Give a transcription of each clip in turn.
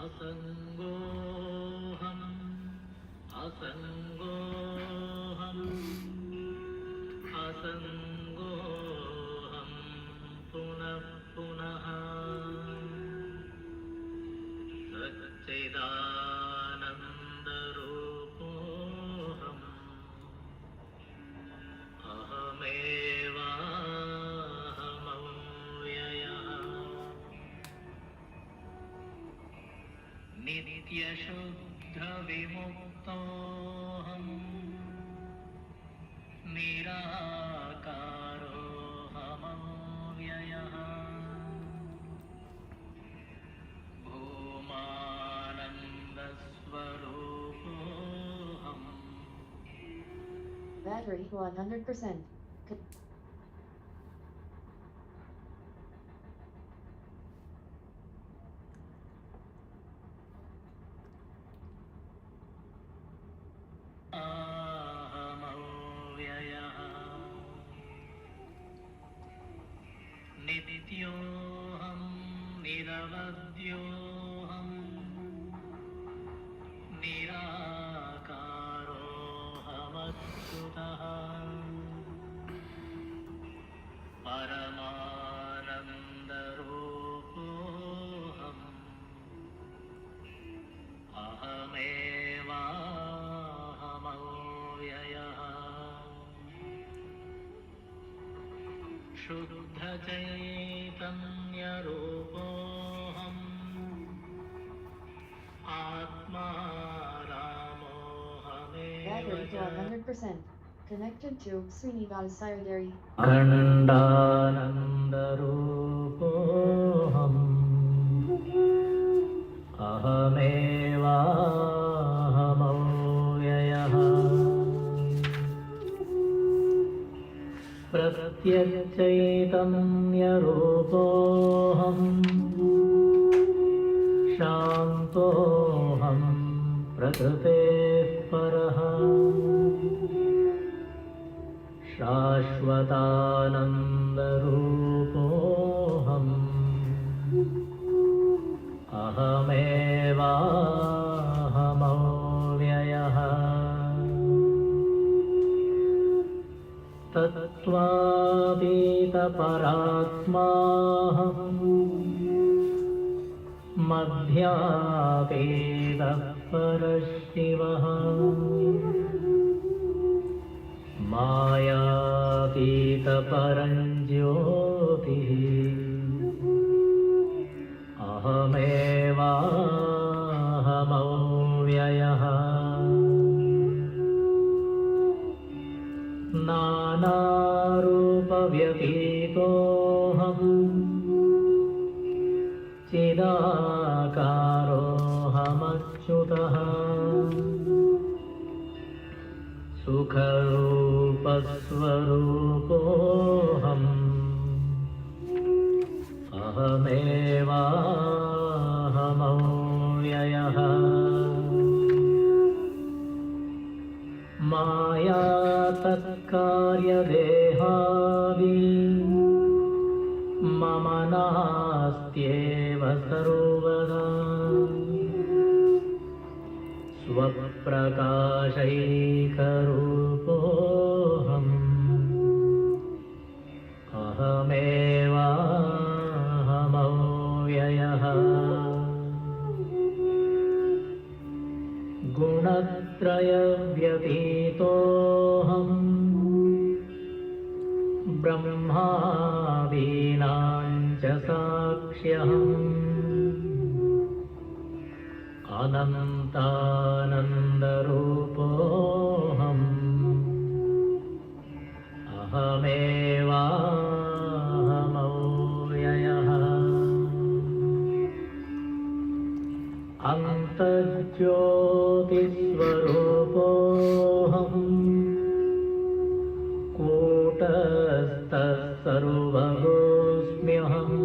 असङ्गोऽहम् असङ्गोऽहम् असङ्गोऽहम् पुनः पुनः सच्चिदानन्दरूपोऽहम् अहमेवाहमव्ययः नित्यशुद्धविमुक्तोऽहम् निराकारोऽहमव्ययः भूमानन्दस्वरूपोऽहम्. Battery 100%. अहमव्ययः नित्योऽहं निरवध्योऽहं निराकारोऽहमच्युतः परमानन्दरूपोऽहम् अहमेवाहमव्ययः शुद्धचैतन्यरूपोऽहम् आत्मा Battery to रामोऽहमेव 100%. Connected to Srinivasayadari. अखण्डानन्दरूपोऽहम् अहमेवाहमव्ययः प्रत्यक्षचैतन्यरूपोऽहम् शान्तोऽहं प्रकृतेः परः शाश्वतानन्दरूपोऽहम् अहमेवाहमव्ययः तत्त्वातीतपरात्माहम् मध्यातीतः परशिवः मायातीतपरञ्ज्योतिः अहमेवाहमव्ययः नानारूपव्यतीतोऽहम् चिदाकारोऽहमच्युतः सुखरूपस्वरूपोऽहम् अहमेवाहमव्ययः माया तत्कार्यदेहादि मम नास्त्येव सर्वदा स्वप्रकाशैकरूपोऽहम् अहमेवाहमव्ययः गुणत्रयव्यतीतोऽहम् ब्रह्मादीनां च साक्ष्यहम् अनन्तानन्दरूपोऽहम् अहमेवाहमव्ययः अन्तर्ज्योतिस्वरूपोऽहम् कूटस्थः सर्वगोऽस्म्यहम्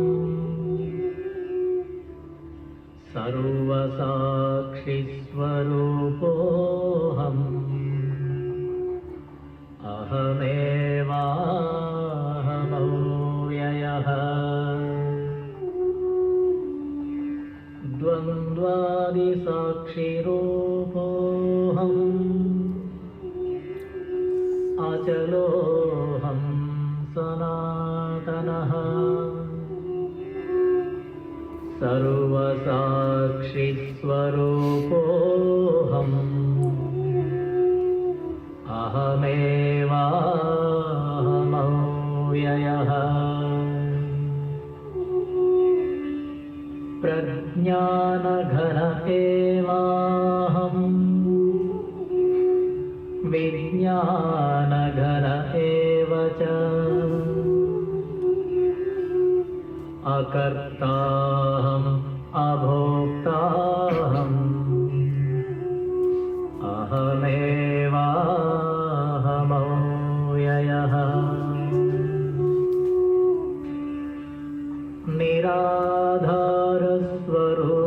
सर्वसाक्षिस्वरूपोऽहम् अहमेवाहमव्ययः द्वन्द्वा अचलोऽहं सनातनः सर्वसाक्षिस्वरूपोऽहम् अहमेवाहमव्ययः प्रज्ञानघन एवाहम् विज्ञानघन एव च अकर्ताहम् अभोक्ताहम् अहमेवाहमव्ययः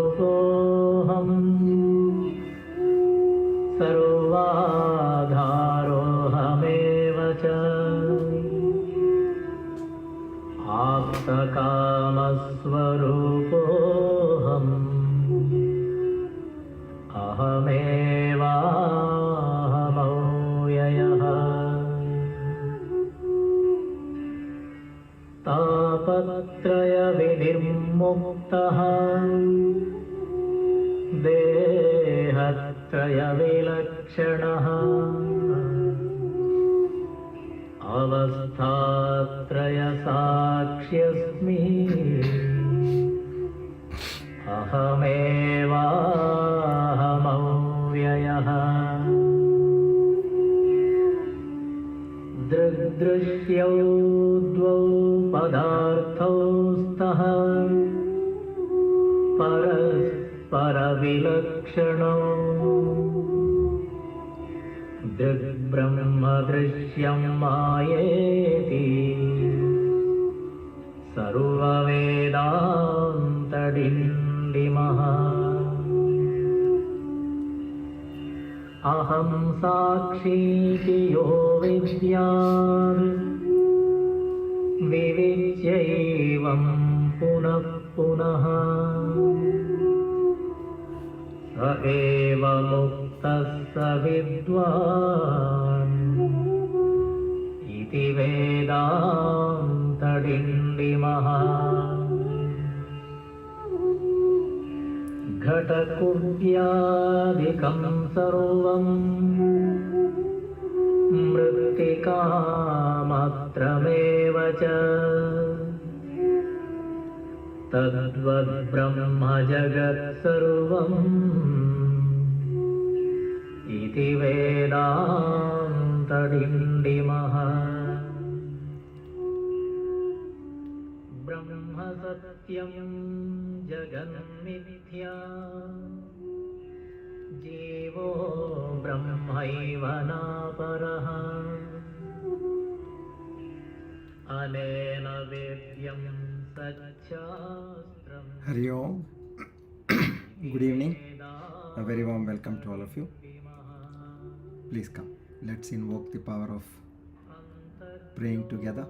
निराधारस्वरूपोऽहम् सर्वाधारोऽहमेव च आप्तकामस्वरूपोऽहम् अहमेवाहमव्ययः तापत्रयविनिर्मुक्तः देहत्रयविलक्षणः अवस्थात्रयसाक्ष्यस्मि अहमेवाहमव्ययः दृग्दृश्यौ द्वौ पदार्थौ स्तः परस्परविलक्षणौ दृग्ब्रह्मदृश्यं मायेति सर्ववेदान्तडिण्डिमः अहं साक्षीति यो विद्यात् विविच्यैवं पुनः पुनः स एव मुक्तः स विद्वान् इति वेदान्तडिण्डिमः घटकुड्यादिकं सर्वं मृत्तिकामात्रमेव च तद्वद्ब्रह्म जगत्सर्वम् इति वेदान्तडिण्डिमः ब्रह्म सत्यं जगन्मिथ्या जीवो ब्रह्मैव नापरः अनेन वेद्यं सच्चास्त्रम्. Hari Om. Good evening. A very warm welcome to all of you. Please come. Let's invoke the power of praying together.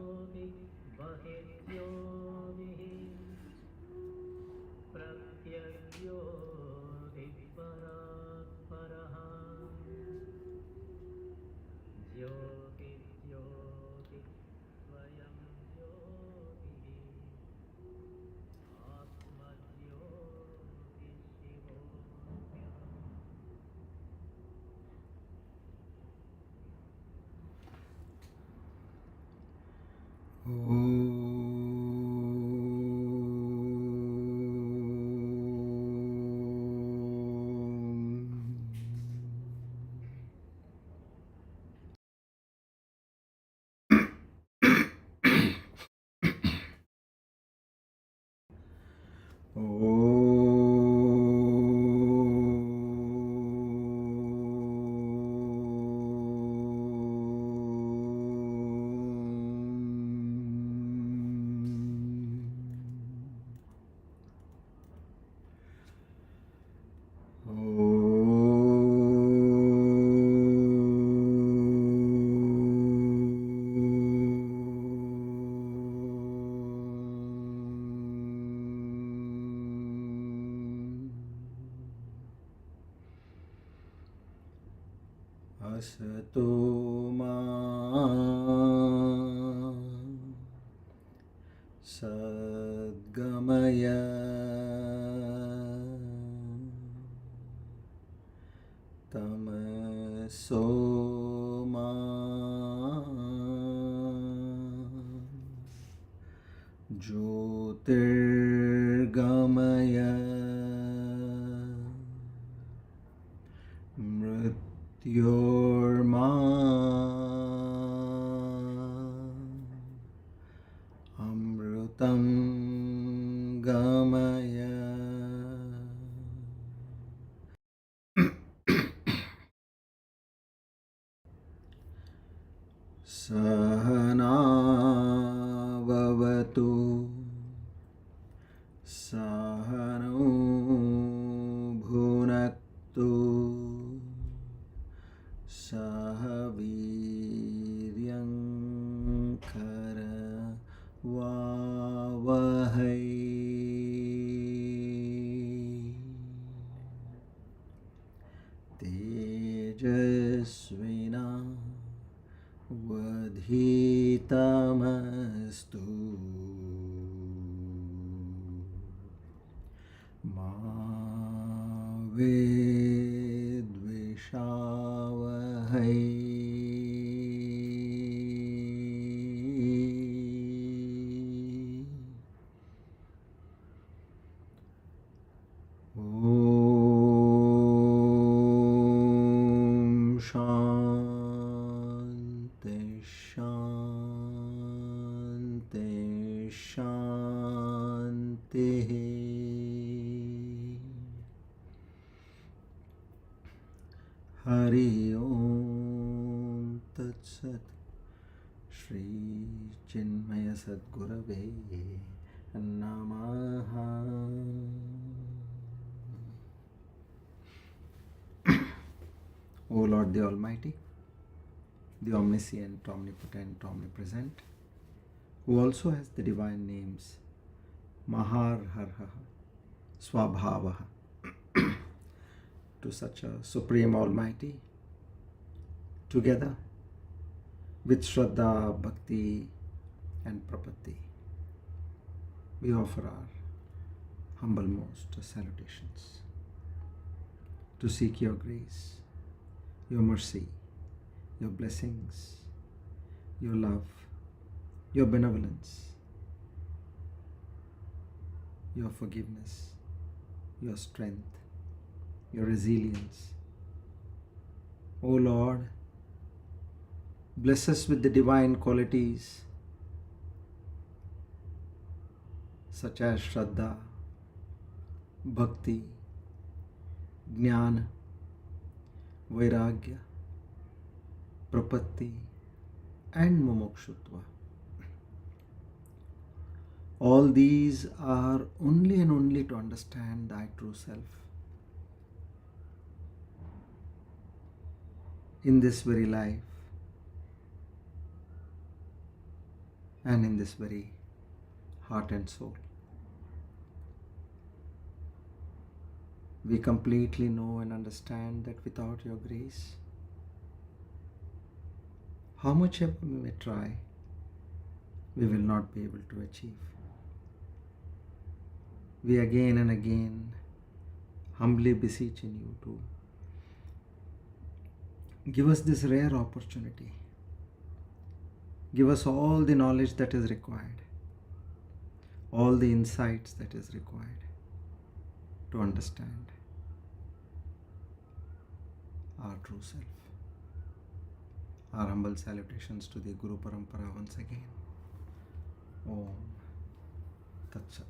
Asato ma Sadgamaya Tamaso ma Jyotirgamaya Mrityorma Amrutam Gamaya. Sahana Bhavatu Sahano Bhunaktu Sahaviryam Karavavahai Tejasvina Vadhitamastu Ma Vidvishavahai. Om Shanti Shanti Shanti. Hari Om Tat Sat. Shri Chinmaya Sadgurave Namaha. O Lord the Almighty, the omniscient, omnipotent, omnipresent, who also has the divine names Mahar Harha, Swabhavaha, to such a Supreme Almighty, together with Shraddha, Bhakti and Prapatti, we offer our humblemost salutations to seek your grace, your mercy, your blessings, your love, your benevolence, your forgiveness, your strength, your resilience. O Lord, bless us with the divine qualities such as Shraddha, Bhakti, Jnana, Vairagya, Prapatti and Mumukshutva. All these are only and only to understand thy true self. In this very life and in this very heart and soul. We completely know and understand that without your grace, how much ever we may try, we will not be able to achieve. We again and again humbly beseech in you to give us this rare opportunity. Give us all the knowledge that is required, all the insights that is required to understand our true self. Our humble salutations to the Guru Parampara once again. Om Tat Sat.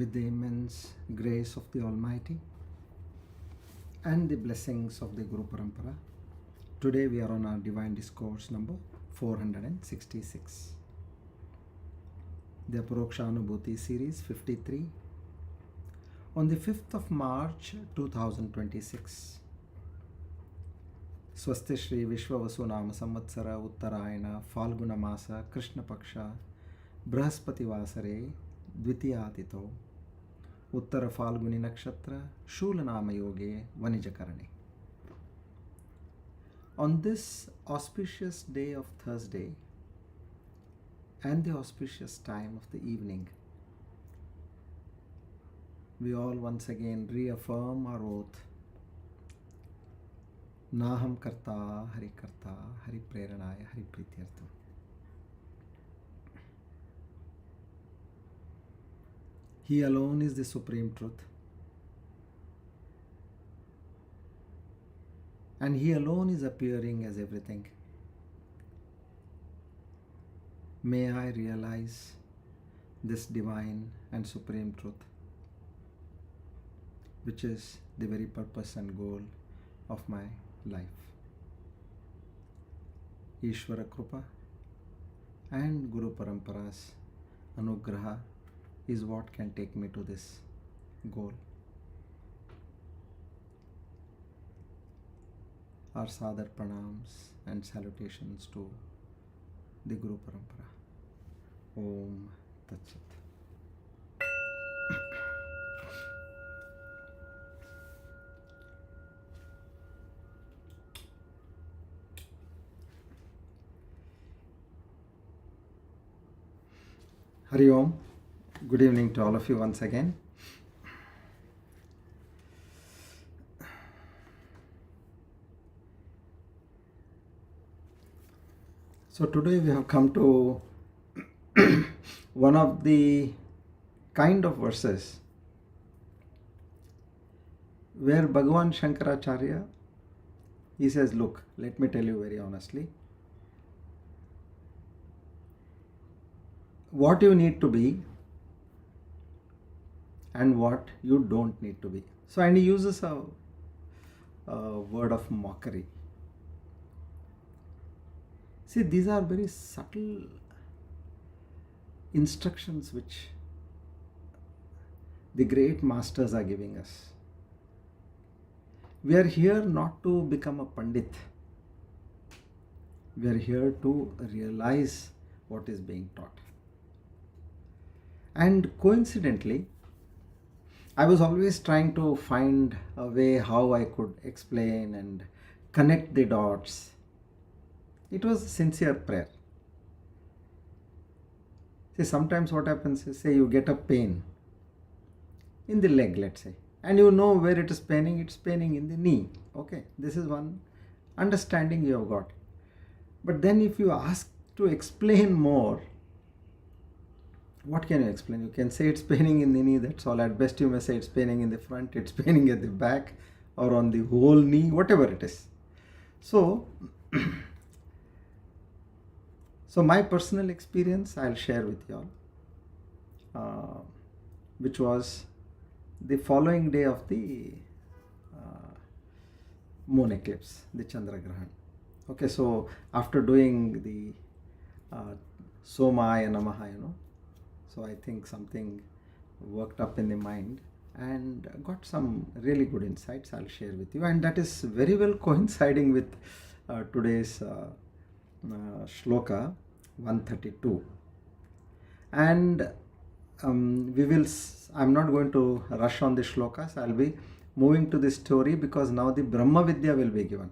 with the immense grace of the Almighty and the blessings of the Guru Parampara. Today we are on our Divine Discourse number 466. The Aparoksha Anubhuthi series 53. On the 5th of March 2026. Swasti Shri Vishwavasunama Samvatsara Uttarayana Falguna Masa Krishna Paksha Brahaspati Vasare Dvitiyatito Uttara Falguni Nakshatra Shulanama Yoge Vanijakarane. On this auspicious day of Thursday and the auspicious time of the evening, we all once again reaffirm our oath. Naham Karta, Hari Karta, Hari Preranaya, Hari Prityartham. He alone is the supreme truth. And He alone is appearing as everything. May I realize this divine and supreme truth, which is the very purpose and goal of my life. Ishvara Krupa and Guru Parampara's Anugraha is what can take me to this goal. Our Sadar Pranams and salutations to the Guru Parampara. Om Tat Sat. Hari Om. Good evening to all of you once again. So today we have come to one of the kind of verses where Bhagavan Shankaracharya, he says, look, let me tell you very honestly, what you need to be and what you don't need to be. So, and he uses a word of mockery. See, these are very subtle instructions which the great masters are giving us. We are here not to become a Pandit. We are here to realize what is being taught. And coincidentally, I was always trying to find a way how I could explain and connect the dots. It was a sincere prayer. See, sometimes what happens is, say you get a pain in the leg, let's say, and you know where it is paining in the knee. Okay, this is one understanding you have got. But then if you ask to explain more, what can you explain? You can say it's paining in the knee, that's all. At best you may say it's paining in the front, it's paining at the back or on the whole knee, whatever it is. So, so my personal experience I'll share with you all, which was the following day of the moon eclipse, the Chandra Grahan. Okay, so after doing the Somaya Namaha, so I think something worked up in the mind and got some really good insights I'll share with you, and that is very well coinciding with today's Shloka 132. And I'm not going to rush on the shlokas. I'll be moving to the story because now the Brahma Vidya will be given,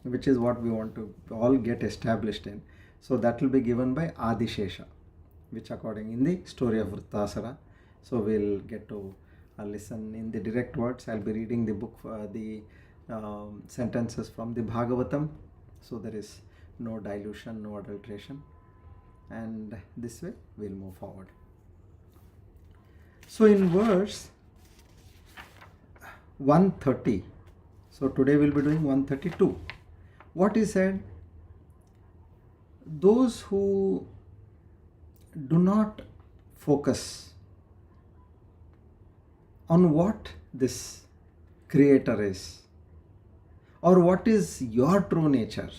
which is what we want to all get established in. So that will be given by Adishesha, which according in the story of Vrittasara. So we'll get to listen in the direct words. I'll be reading the book, the sentences from the Bhagavatam. So there is no dilution, no adulteration. And this way we'll move forward. So in verse 130, so today we'll be doing 132. What he said? Those who do not focus on what this creator is, or what is your true nature,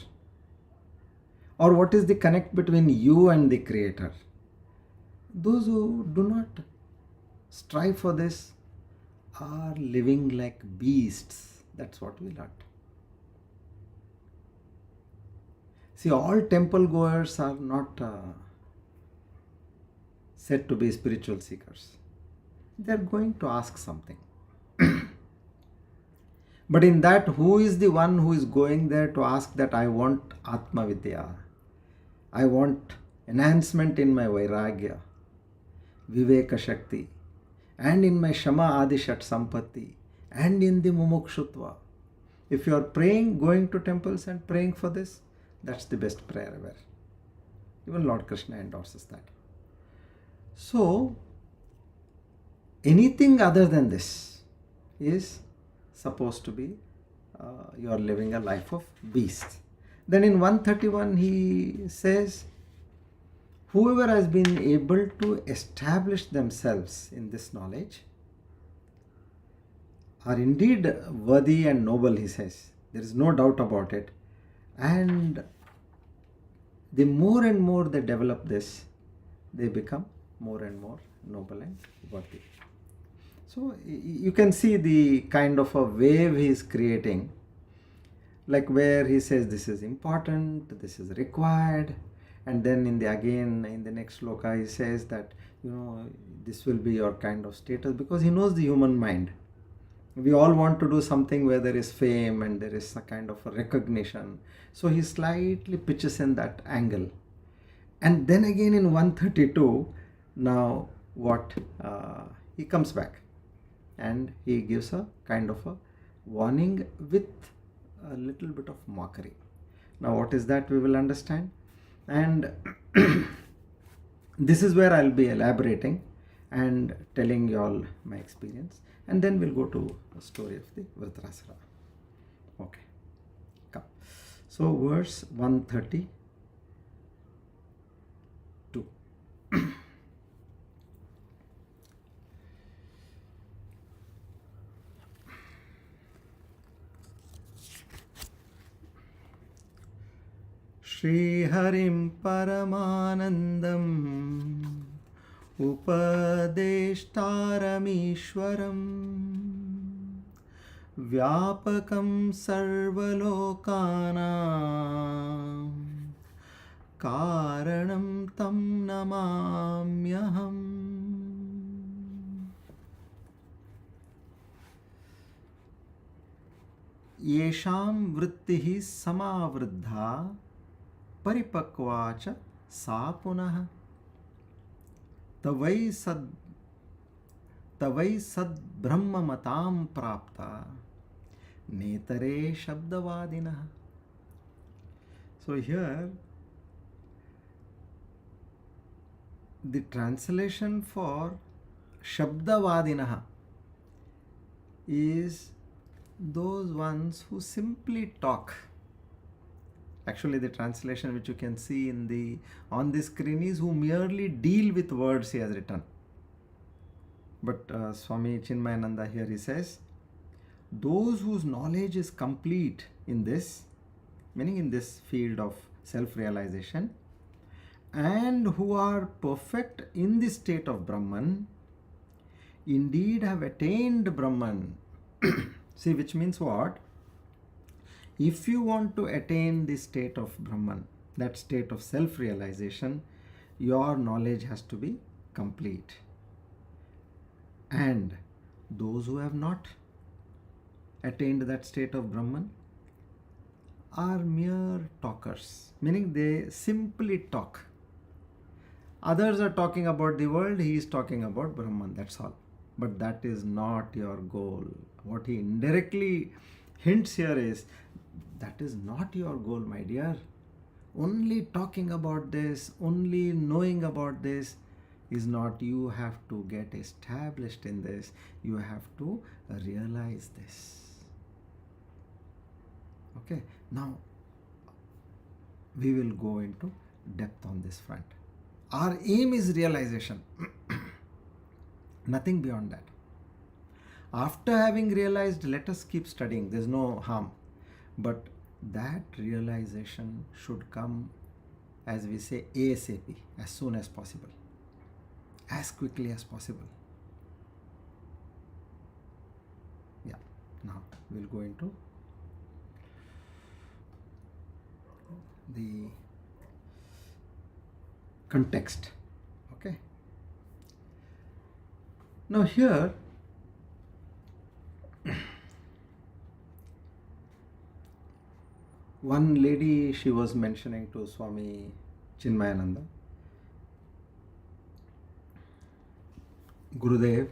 or what is the connect between you and the creator. Those who do not strive for this are living like beasts. That's what we learned. See, all temple goers are not said to be spiritual seekers. They are going to ask something. But in that, who is the one who is going there to ask that I want Atma Vidya? I want enhancement in my Vairagya, Viveka Shakti, and in my Shama Adishat Sampatti, and in the Mumukshutva. If you are praying, going to temples and praying for this, that's the best prayer ever. Even Lord Krishna endorses that. So, anything other than this is supposed to be you are living a life of beast. Then in 131 he says, whoever has been able to establish themselves in this knowledge are indeed worthy and noble, he says. There is no doubt about it. And the more and more they develop this, they become more and more noble and worthy. So you can see the kind of a wave he is creating, like where he says this is important, this is required, and then in the next shloka he says that this will be your kind of status, because he knows the human mind. We all want to do something where there is fame and there is a kind of a recognition. So he slightly pitches in that angle. And then again in 132, now what he comes back and he gives a kind of a warning with a little bit of mockery. Now what is that, we will understand. And this is where I'll be elaborating and telling you all my experience. And then we'll go to the story of the Vritrasura. Okay, come. So verse 132. Shri Harim Paramanandam Upadeshtaramishwaram Vyapakam Sarvalokanam Karanam Tam Namamyaham. Yesham Vrittihi Samavriddha Paripakvacha Sa Punah Tavai sad brahma matam prapta netare shabdavadinah. So here the translation for shabdavadinah is those ones who simply talk. Actually, the translation which you can see on the screen is who merely deal with words, he has written. But Swami Chinmayananda here he says, those whose knowledge is complete in this, meaning in this field of self-realization, and who are perfect in the state of Brahman, indeed have attained Brahman. See, which means what? If you want to attain the state of Brahman, that state of self-realization, your knowledge has to be complete. And those who have not attained that state of Brahman are mere talkers, meaning they simply talk. Others are talking about the world, he is talking about Brahman, that's all. But that is not your goal. What he indirectly hints here is, that is not your goal, my dear. Only talking about this, only knowing about this is not. You have to get established in this. You have to realize this. Okay, now we will go into depth on this front. Our aim is realization. Nothing beyond that. After having realized, let us keep studying, there's no harm. But that realization should come, as we say, ASAP, as soon as possible, as quickly as possible. Yeah, now we'll go into the context. Okay. Now here, one lady, she was mentioning to Swami Chinmayananda, Gurudev,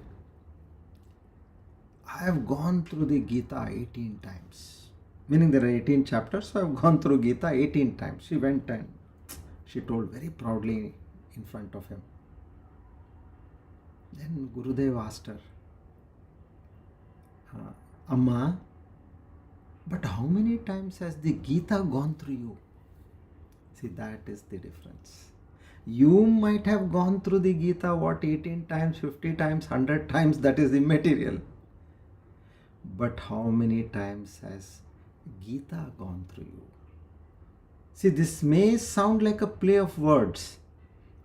I have gone through the Gita 18 times. Meaning there are 18 chapters, so I have gone through Gita 18 times. She went and she told very proudly in front of him. Then Gurudev asked her, Amma, but how many times has the Gita gone through you? See, that is the difference. You might have gone through the Gita, 18 times, 50 times, 100 times, that is immaterial. But how many times has Gita gone through you? See, this may sound like a play of words,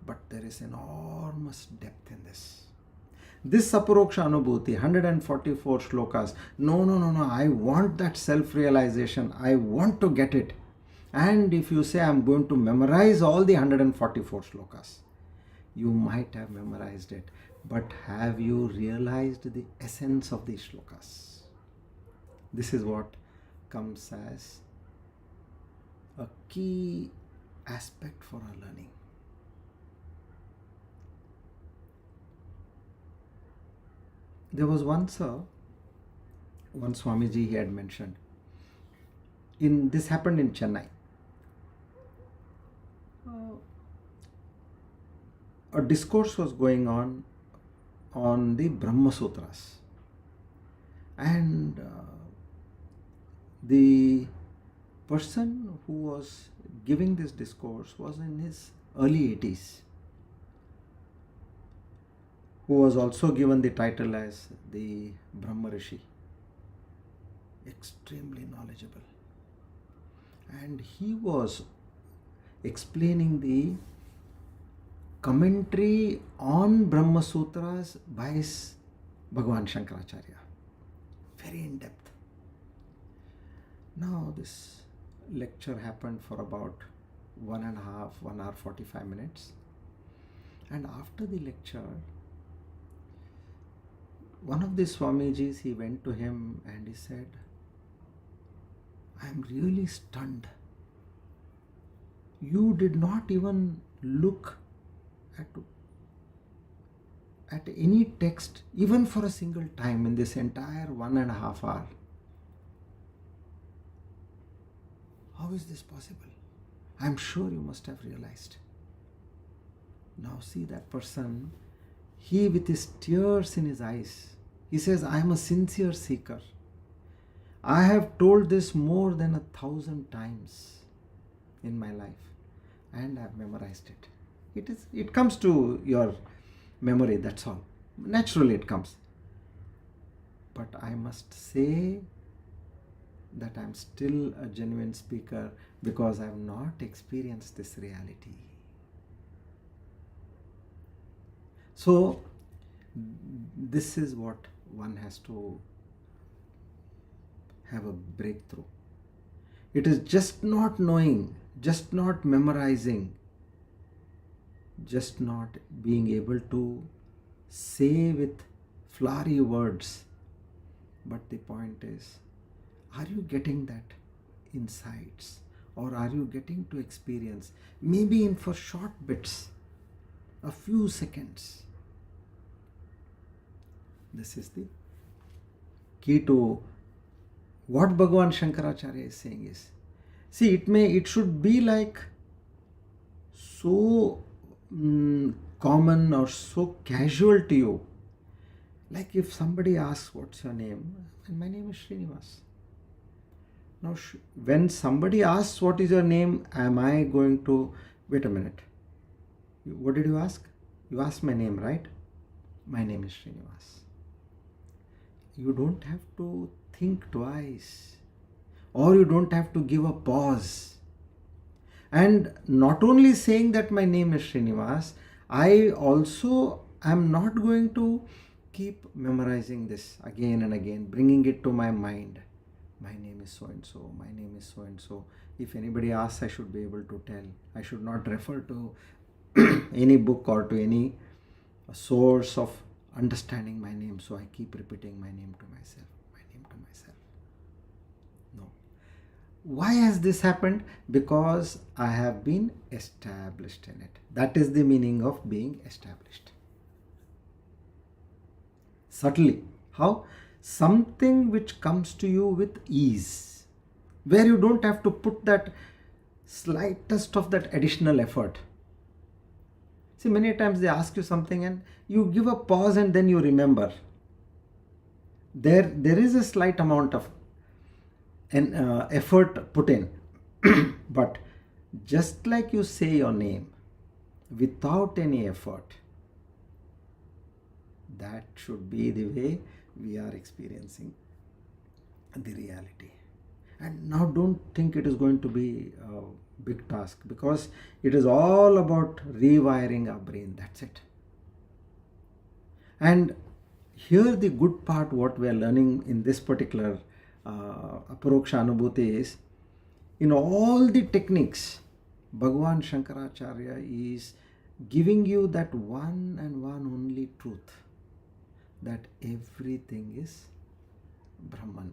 but there is enormous depth in this. This Aparoksha Anubhuthi, 144 shlokas. No, I want that self-realization. I want to get it. And if you say, I'm going to memorize all the 144 shlokas, you might have memorized it. But have you realized the essence of these shlokas? This is what comes as a key aspect for our learning. There was once one Swamiji, he had mentioned, this happened in Chennai. A discourse was going on the Brahma Sutras, and the person who was giving this discourse was in his early 80s, who was also given the title as the Brahma Rishi, extremely knowledgeable. And he was explaining the commentary on Brahma Sutras by Bhagavan Shankaracharya, very in depth. Now this lecture happened for about 1 hour 45 minutes, and after the lecture, one of the Swamijis, he went to him and he said, I am really stunned. You did not even look at any text, even for a single time in this entire 1.5 hours. How is this possible? I am sure you must have realized. Now see that person, he with his tears in his eyes, he says, I am a sincere seeker. I have told this more than 1,000 times in my life, and I have memorized it. It comes to your memory, that's all. Naturally it comes. But I must say that I am still a genuine speaker because I have not experienced this reality. So this is what one has to have a breakthrough. It is just not knowing, just not memorizing, just not being able to say with flowery words. But the point is, are you getting that insights, or are you getting to experience, maybe for short bits, a few seconds? This is the key to what Bhagavan Shankaracharya is saying is, see, it should be like so common or so casual to you. Like if somebody asks, what's your name? And my name is Srinivas. Now, when somebody asks, what is your name? Am I going to, wait a minute. What did you ask? You asked my name, right? My name is Srinivas. you don't have to think twice, or you don't have to give a pause. And not only saying that my name is Srinivas, I also am not going to keep memorizing this again and again, bringing it to my mind. My name is so and so, my name is so and so. If anybody asks, I should be able to tell. I should not refer to any book or to any source of understanding my name. So I keep repeating my name to myself, my name to myself. No. Why has this happened? Because I have been established in it. That is the meaning of being established. Subtly. How? Something which comes to you with ease, where you don't have to put that slightest of that additional effort. See, many times they ask you something and you give a pause and then you remember. There is a slight amount of effort put in. But just like you say your name without any effort, that should be the way we are experiencing the reality. And now don't think it is going to be a big task, because it is all about rewiring our brain. That's it. And here the good part, what we are learning in this particular Aparoksha Anubhuti is, in all the techniques, Bhagavan Shankaracharya is giving you that one and one only truth, that everything is Brahman.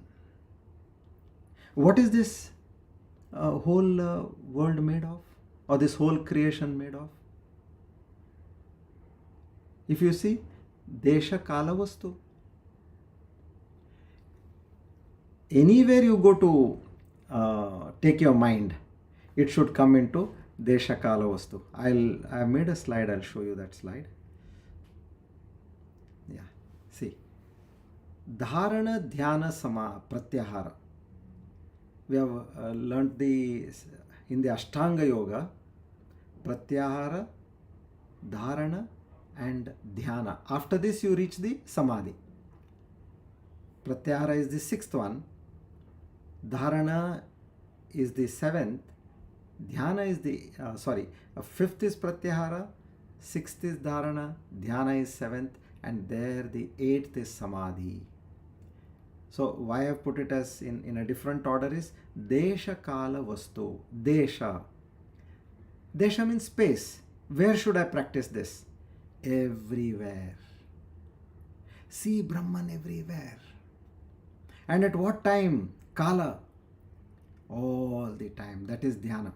What is this whole world made of, or this whole creation made of? If you see, Desha Kala Vastu. Anywhere you go to take your mind, it should come into Desha Kala Vastu. I have made a slide, I'll show you that slide. Yeah, see. Dharana, Dhyana, Sama, Pratyahara. We have learnt in the Ashtanga Yoga, Pratyahara, Dharana and Dhyana. After this you reach the Samadhi. Pratyahara is the sixth one, Dharana is the seventh, Dhyana is the, fifth is Pratyahara, sixth is Dharana, Dhyana is seventh, and there the eighth is Samadhi. So why I have put it as in a different order is Desha Kala Vastu. Desha. Desha means space. Where should I practice this? Everywhere. See Brahman everywhere. And at what time? Kala. All the time. That is Dhyana.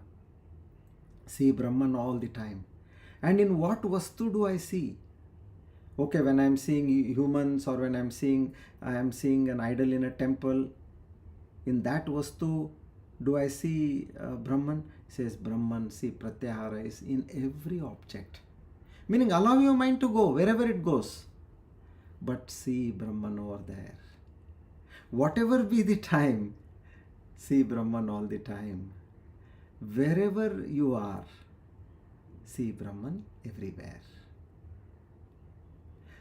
See Brahman all the time. And in what Vastu do I see? Okay, when I am seeing humans, or when I am seeing an idol in a temple, in that Vastu, do I see Brahman? It says Brahman, see Pratyahara is in every object. Meaning allow your mind to go wherever it goes. But see Brahman over there. Whatever be the time, see Brahman all the time. Wherever you are, see Brahman everywhere.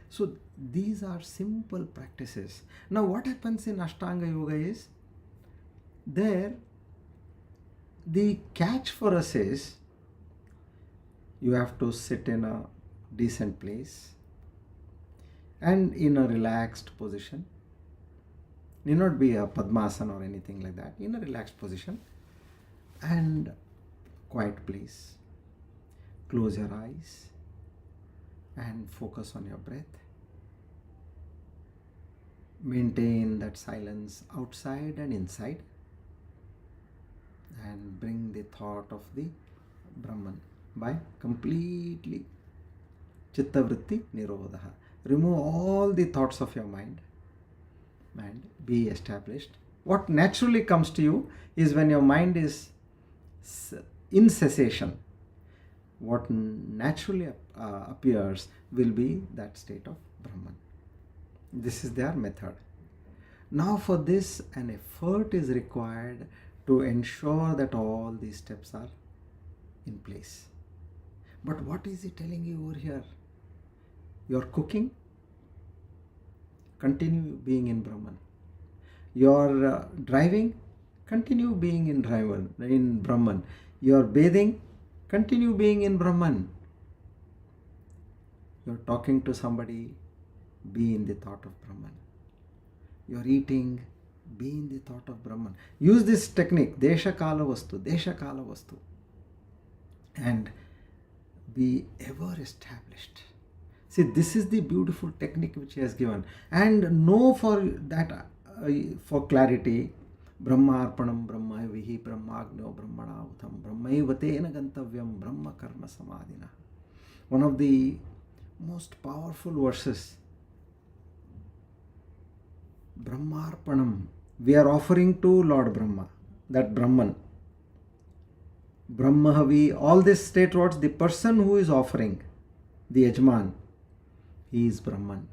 So these are simple practices. Now what happens in Ashtanga Yoga is, there the catch for us is, you have to sit in a decent place and in a relaxed position. Need not be a Padmasana or anything like that. In a relaxed position and quiet place. Close your eyes and focus on your breath. Maintain that silence outside and inside, and bring the thought of the Brahman by completely Chitta Vritti Nirodha. Remove all the thoughts of your mind and be established. What naturally comes to you is when your mind is in cessation. What naturally appears will be that state of Brahman. This is their method. Now for this, an effort is required to ensure that all these steps are in place. But what is he telling you over here? You're cooking, continue being in Brahman. You're driving, continue being in Brahman. You're bathing, continue being in Brahman. You're talking to somebody, be in the thought of Brahman. You're eating, be in the thought of Brahman. Use this technique, Desha Kala Vastu, and be ever established. See, this is the beautiful technique which he has given. And know for that, for clarity, Brahma Arpanam, Brahma Vihi, Brahma Agno, Brahmana Utham, Brahmaivatena Gantavyam, Brahma Karma Samadhina. One of the most powerful verses. Brahma Arpanam. We are offering to Lord Brahma, that Brahman. Brahmahavi, all these state words, the person who is offering, the Yajman, he is Brahman.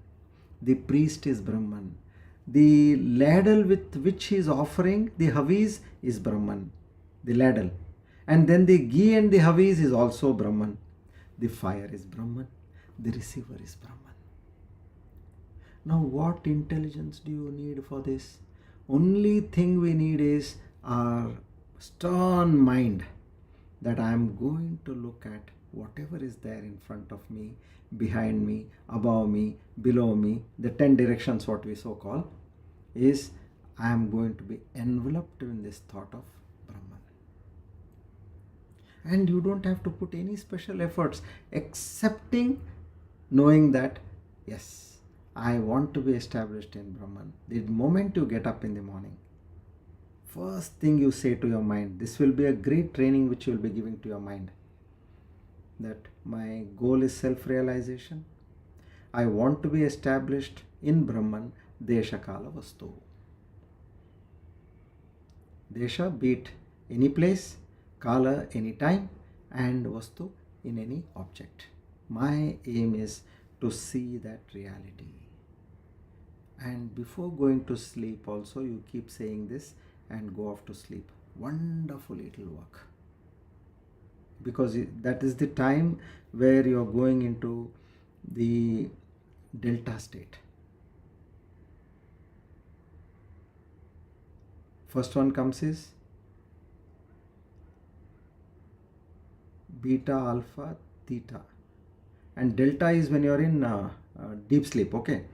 The priest is Brahman. The ladle with which he is offering the Havis is Brahman. The ladle. And then the ghee and the Havis is also Brahman. The fire is Brahman. The receiver is Brahman. Now what intelligence do you need for this? Only thing we need is our stern mind, that I am going to look at whatever is there in front of me, behind me, above me, below me, the 10 directions what we so call, is I am going to be enveloped in this thought of Brahman. And you don't have to put any special efforts, accepting, knowing that, yes, I want to be established in Brahman. The moment you get up in the morning, first thing you say to your mind, this will be a great training which you will be giving to your mind, that my goal is self-realization. I want to be established in Brahman, Desha Kala Vastu. Desha, be it any place, Kala, any time, and Vastu, in any object. My aim is to see that reality. And before going to sleep also, you keep saying this and go off to sleep. Wonderful, it will work. Because that is the time where you are going into the delta state. First one comes is beta, alpha, theta. And delta is when you are in deep sleep, okay?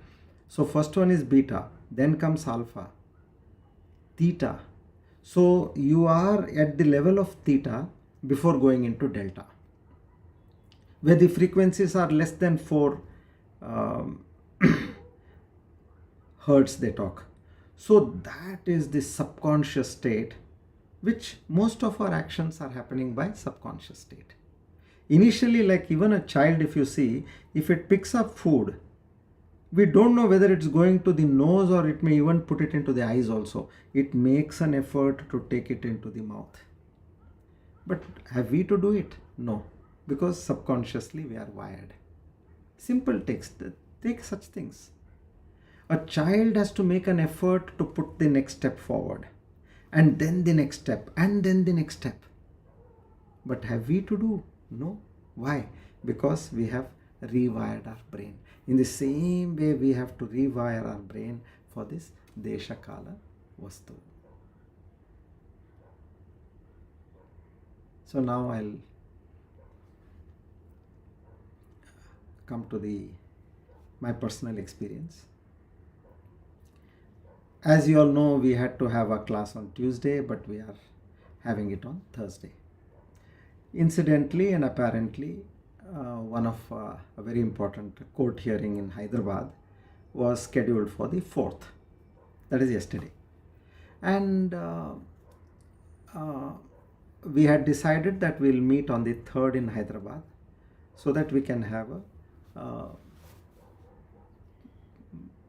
So first one is beta, then comes alpha, theta. So you are at the level of theta before going into delta, where the frequencies are less than 4 hertz they talk. So that is the subconscious state, which most of our actions are happening by subconscious state. Initially, like even a child, if you see, if it picks up food, we don't know whether it's going to the nose or it may even put it into the eyes also. It makes an effort to take it into the mouth. But have we to do it? No, because subconsciously we are wired. Simple text, take such things. A child has to make an effort to put the next step forward, and then the next step, and then the next step. But have we to do? No. Why? Because we have rewired our brain. In the same way, we have to rewire our brain for this Desha Kala Vastu. So now I'll come to my personal experience. As you all know, we had to have a class on Tuesday, but we are having it on Thursday. Incidentally and apparently, one of a very important court hearing in Hyderabad was scheduled for the 4th, that is yesterday. And we had decided that we'll meet on the 3rd in Hyderabad so that we can have a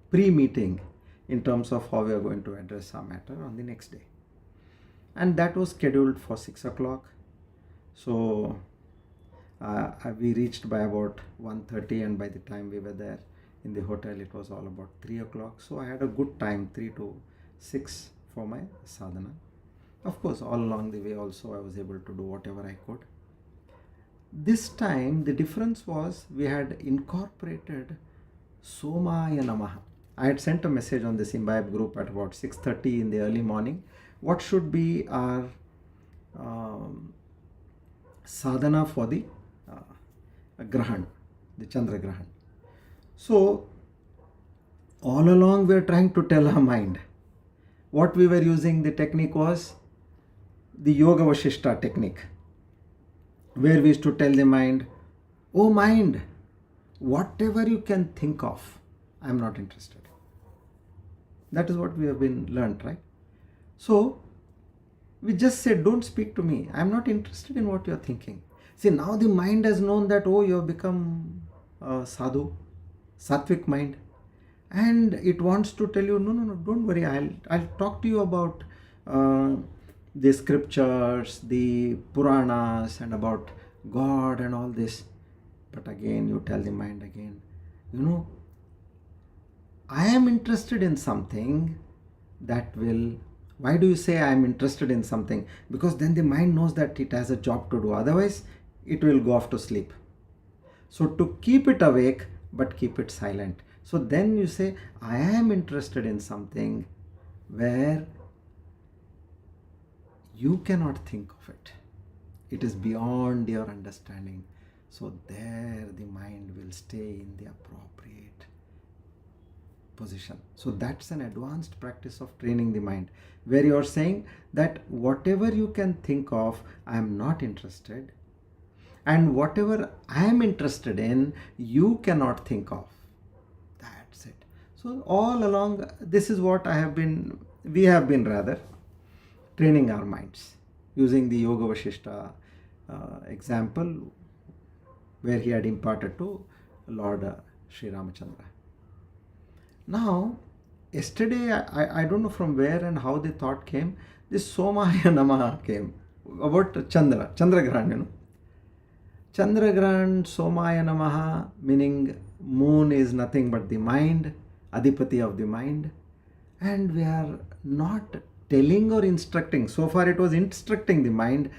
pre-meeting in terms of how we are going to address our matter on the next day. And that was scheduled for 6 o'clock. So we reached by about 1:30, and by the time we were there in the hotel, it was all about 3 o'clock. So I had a good time, 3 to 6 for my sadhana. Of course, all along the way also I was able to do whatever I could. This time the difference was we had incorporated Somaya Namaha. I had sent a message on this Imbibe group at about 6:30 in the early morning. What should be our sadhana for the Grahan, the Chandra Grahan? So, all along we are trying to tell our mind. What we were using, the technique was the Yoga Vashishta technique, where we used to tell the mind, oh mind, whatever you can think of, I am not interested. That is what we have been learned, right? So, we just said, don't speak to me. I am not interested in what you are thinking. See, now the mind has known that, oh, you have become sadhu, sattvic mind. And it wants to tell you, no, don't worry. I'll talk to you about the scriptures, the Puranas, and about God and all this. But again, you tell the mind again, I am interested in something that will... Why do you say I am interested in something? Because then the mind knows that it has a job to do. Otherwise, it will go off to sleep. So to keep it awake, but keep it silent. So then you say, I am interested in something where you cannot think of it. It is beyond your understanding. So there the mind will stay in the appropriate position. So that's an advanced practice of training the mind, where you are saying that whatever you can think of, I am not interested. And whatever I am interested in, you cannot think of. That's it. So all along, this is what we have been rather training our minds using the Yoga Vashishta example, where he had imparted to Lord Sri Ramachandra. Now, yesterday, I don't know from where and how the thought came, this Somaya Namaha came about Chandra Grahan, Chandra Grahan, Somaya Namaha, meaning moon is nothing but the mind, Adipati of the mind, and we are not telling or instructing. So far it was instructing the mind.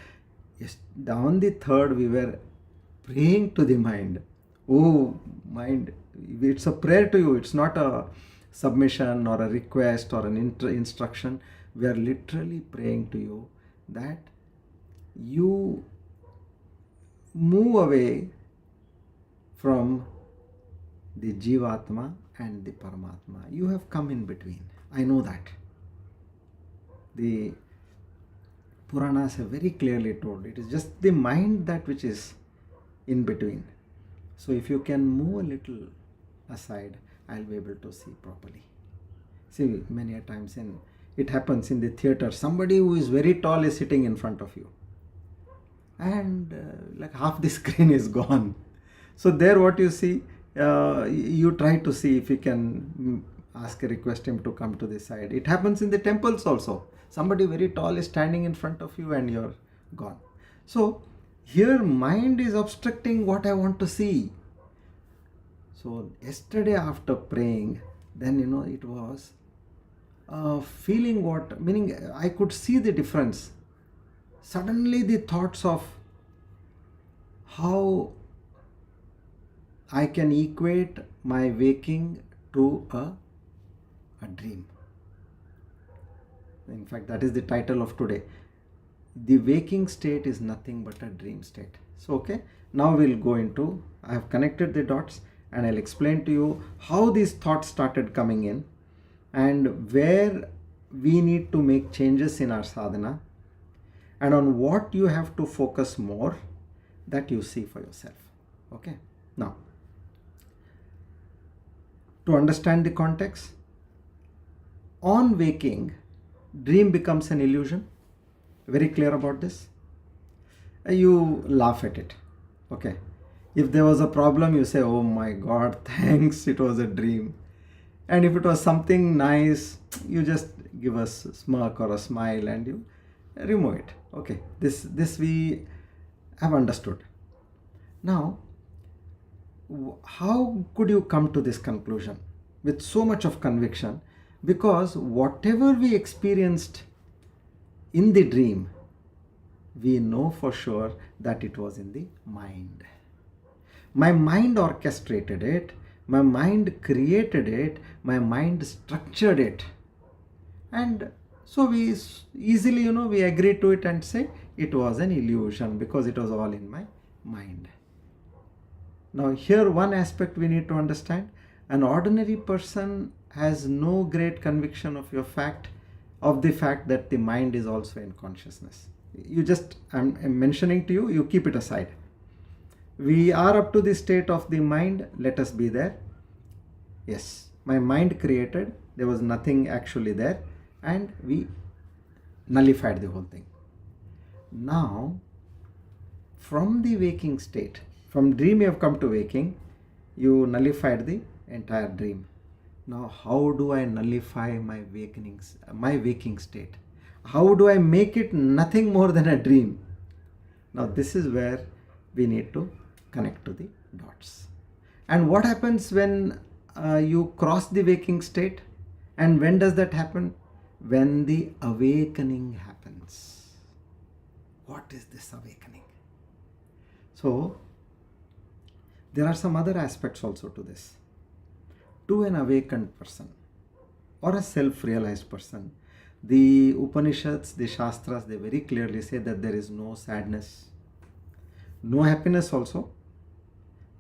Yes, on the third we were praying to the mind. Oh mind, it's a prayer to you. It's not a submission or a request or an instruction. We are literally praying to you that you move away from the Jivatma and the Paramatma. You have come in between. I know that. The Puranas have very clearly told it is just the mind that which is in between. So if you can move a little aside, I'll be able to see properly. See, many a times it happens in the theater, somebody who is very tall is sitting in front of you, and like half the screen is gone. So there what you see, you try to see if you can request him to come to this side. It happens in the temples also. Somebody very tall is standing in front of you and you're gone. So here mind is obstructing what I want to see. So yesterday after praying, then it was feeling meaning I could see the difference. Suddenly the thoughts of how I can equate my waking to a dream. In fact, that is the title of today. The waking state is nothing but a dream state. So, okay, now we'll go into, I have connected the dots and I'll explain to you how these thoughts started coming in and where we need to make changes in our sadhana and on what you have to focus more that you see for yourself. Okay, now, to understand the context, on waking, dream becomes an illusion. Very clear about this. You laugh at it. Okay. If there was a problem, you say, oh my God, thanks, it was a dream. And if it was something nice, you just give a smirk or a smile and you remove it. Okay. This we have understood. Now, how could you come to this conclusion with so much of conviction? Because whatever we experienced in the dream, we know for sure that it was in the mind. My mind orchestrated it. My mind created it, my mind structured it. And so we easily, we agree to it and say it was an illusion because it was all in my mind. Now here one aspect we need to understand. An ordinary person has no great conviction of the fact that the mind is also in consciousness. I'm mentioning to you, you keep it aside. We are up to the state of the mind, let us be there. Yes, my mind created, there was nothing actually there, and we nullified the whole thing. Now, from the waking state, from dream you have come to waking, you nullified the entire dream. Now, how do I nullify my waking state? How do I make it nothing more than a dream? Now, this is where we need to connect to the dots. And what happens when you cross the waking state? And when does that happen? When the awakening happens. What is this awakening? So, there are some other aspects also to this. To an awakened person or a self-realized person, the Upanishads, the Shastras, they very clearly say that there is no sadness, no happiness also,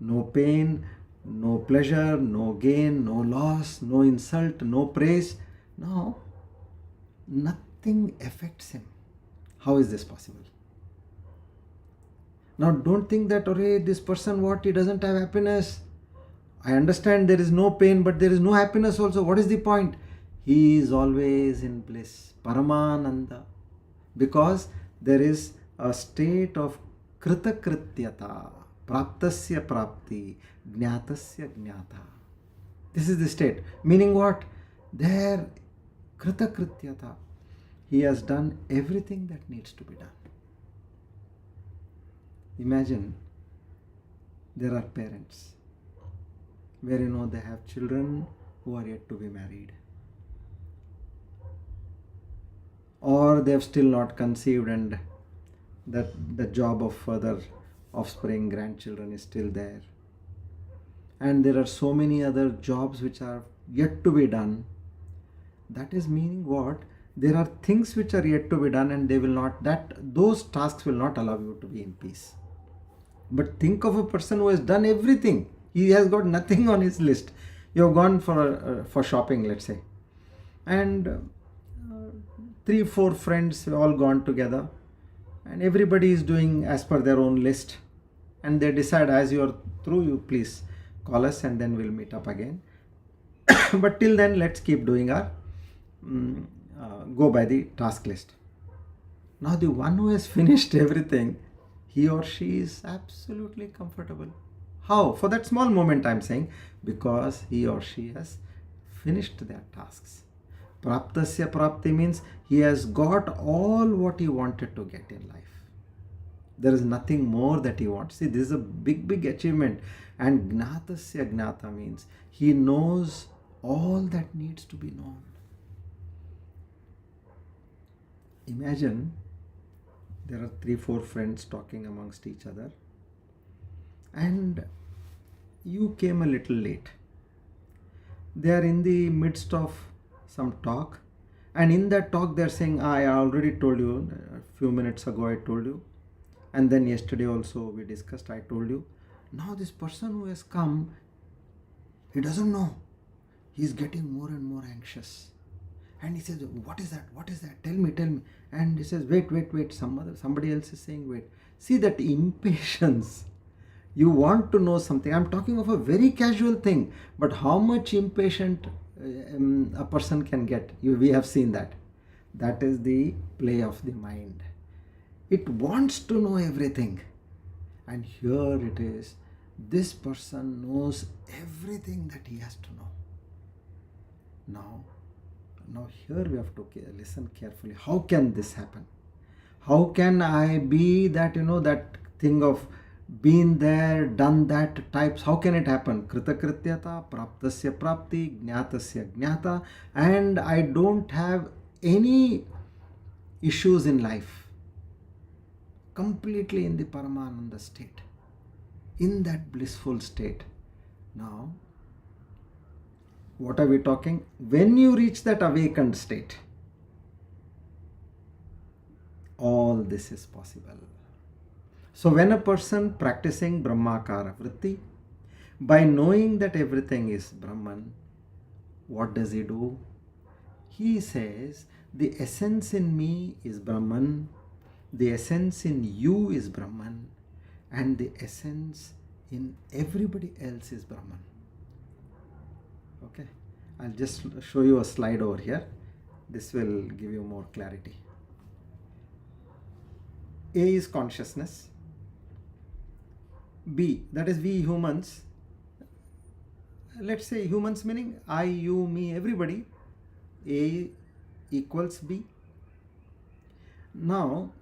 no pain, no pleasure, no gain, no loss, no insult, no praise. No, nothing affects him. How is this possible? Now don't think that, this person, he doesn't have happiness. I understand there is no pain, but there is no happiness also. What is the point? He is always in bliss, Paramananda. Because there is a state of kritakrityata, praptasya prapti, jnatasya jnata. This is the state. Meaning what? There, kritakrityata. He has done everything that needs to be done. Imagine there are parents where they have children who are yet to be married, or they have still not conceived, and that the job of further offspring, grandchildren is still there, and there are so many other jobs which are yet to be done. That is meaning what? There are things which are yet to be done, and those tasks will not allow you to be in peace. But think of a person who has done everything. He has got nothing on his list. You have gone for shopping, let's say, and 3-4 friends have all gone together, and everybody is doing as per their own list, and they decide, as you are through, you please call us and then we'll meet up again. But till then, let's keep doing our go by the task list. Now the one who has finished everything, he or she is absolutely comfortable. How? For that small moment I'm saying, because he or she has finished their tasks. Praptasya prapti means he has got all what he wanted to get in life. There is nothing more that he wants. See, this is a big achievement. And jnatasya jnata means he knows all that needs to be known. Imagine there are 3-4 friends talking amongst each other, and you came a little late. They are in the midst of some talk, and in that talk they are saying, I already told you, a few minutes ago I told you, and then yesterday also we discussed, I told you. Now this person who has come, he doesn't know. He is getting more and more anxious. And he says, what is that? What is that? Tell me. And he says, wait. Somebody else is saying, wait. See that impatience. You want to know something. I'm talking of a very casual thing. But how much impatient a person can get? We have seen that. That is the play of the mind. It wants to know everything. And here it is. This person knows everything that he has to know. Now here we have to listen carefully. How can this happen? How can I be that, that thing of been there, done that types? How can it happen? Kritakrityata, praptasya prapti, jnatasya jnata, and I don't have any issues in life. Completely in the Paramananda state. In that blissful state. Now, What are we talking? When you reach that awakened state, all this is possible. So when a person practicing Brahmakara Vritti, by knowing that everything is Brahman, what does he do? He says, the essence in me is Brahman, the essence in you is Brahman, and the essence in everybody else is Brahman. Okay, I'll just show you a slide over here. This will give you more clarity. A is consciousness. B, that is we humans. Let's say humans meaning I, you, me, everybody. A equals B. Now,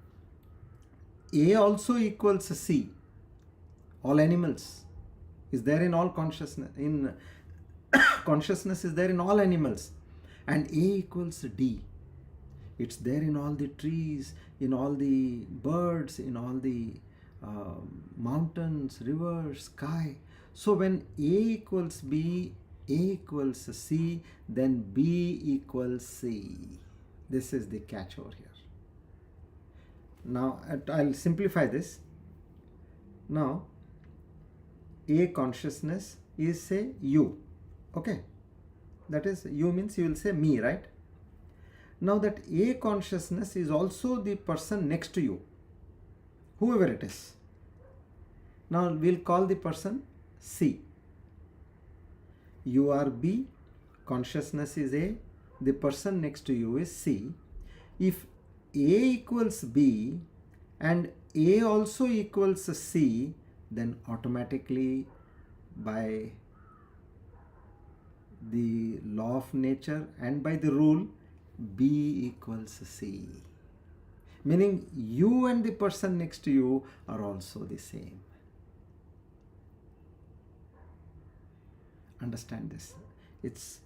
A also equals C. All animals is there in all consciousness. In consciousness is there in all animals. And A equals D. It's there in all the trees, in all the birds, in all the mountains, rivers, sky. So when A equals B, A equals C, then B equals C. This is the catch over here. Now I'll simplify this. Now A consciousness is say you. Okay. That is, you means you will say me, right? Now that A consciousness is also the person next to you, whoever it is. Now we'll call the person C. You are B, consciousness is A, the person next to you is C. If A equals B and A also equals C, then automatically by the law of nature and by the rule, B equals C. Meaning you and the person next to you are also the same. Understand this. This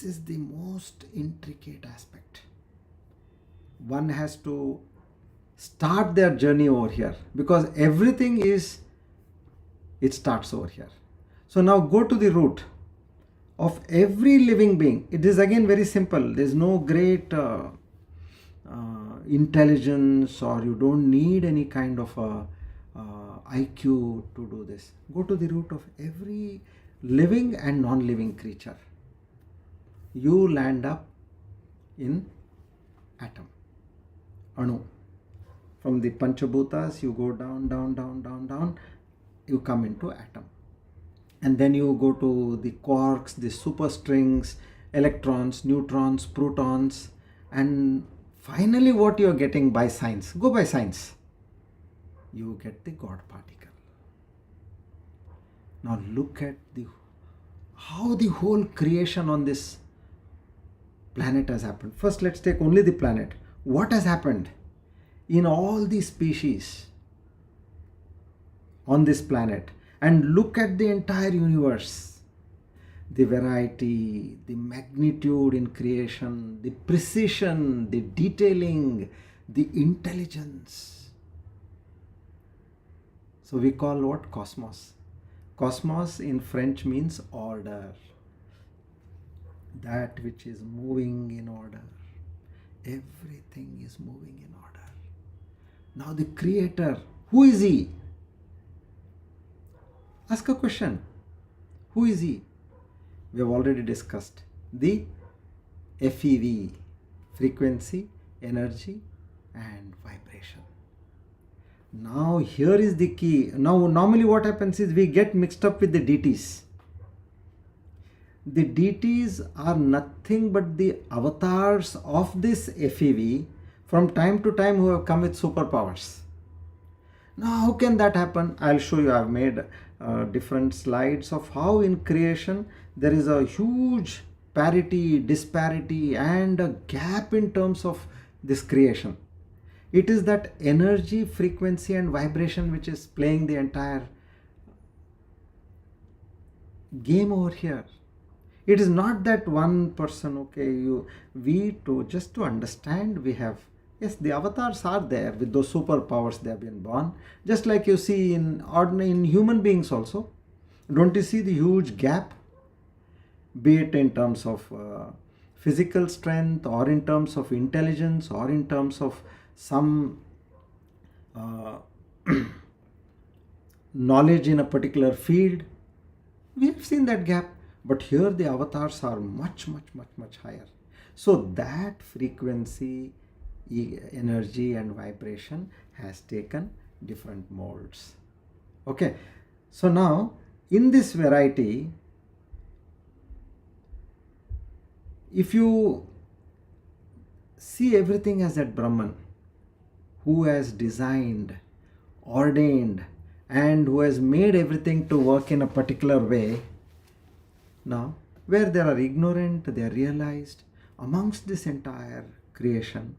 is the most intricate aspect. One has to start their journey over here because everything it starts over here. So now go to the root of every living being. It is again very simple. There is no great intelligence, or you don't need any kind of IQ to do this. Go to the root of every living and non-living creature. You land up in atom, Anu. From the Panchabhutas, you go down, down, down, down, down, you come into atom. And then you go to the quarks, the superstrings, electrons, neutrons, protons, and finally what you are getting by science, go by science, you get the God particle. Now look at how the whole creation on this planet has happened. First let's take only the planet. What has happened in all the species on this planet? And look at the entire universe, the variety, the magnitude in creation, the precision, the detailing, the intelligence. So we call what? Cosmos. Cosmos in French means order. That which is moving in order. Everything is moving in order. Now the Creator, who is He? Ask a question. Who is He? We have already discussed the FEV, frequency, energy and vibration. Now here is the key. Now normally what happens is we get mixed up with the deities. The deities are nothing but the avatars of this FEV from time to time who have come with superpowers. Now how can that happen? I'll show you. I've made different slides of how in creation there is a huge parity, disparity and a gap in terms of this creation. It is that energy, frequency and vibration which is playing the entire game over here. It is not that one person, just to understand, we have, yes, the avatars are there with those superpowers, they have been born. Just like you see in human beings also. Don't you see the huge gap? be it in terms of physical strength, or in terms of intelligence, or in terms of some knowledge in a particular field. We have seen that gap, but here the avatars are much higher. So that frequency, energy and vibration has taken different molds. Okay, so now in this variety, if you see everything as that Brahman who has designed, ordained, and who has made everything to work in a particular way, now where there are ignorant, they are realized, amongst this entire creation,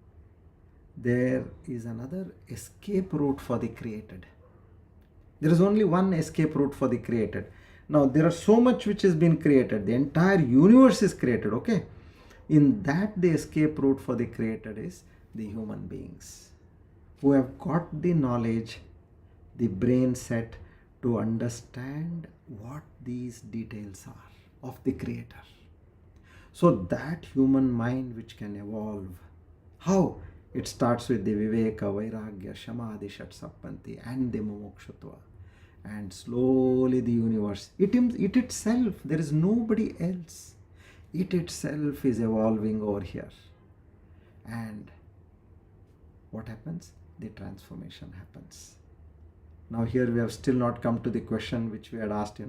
there is another escape route for the created. There is only one escape route for the created. Now there are so much which has been created. The entire universe is created, okay? In that, the escape route for the created is the human beings who have got the knowledge, the brain set to understand what these details are of the creator. So that human mind which can evolve. How? It starts with the Viveka, Vairagya, Shamadhi, Shatsappanti and the Mumukshutva. And slowly the universe, it itself, there is nobody else. It itself is evolving over here. And what happens? The transformation happens. Now here we have still not come to the question which we had asked,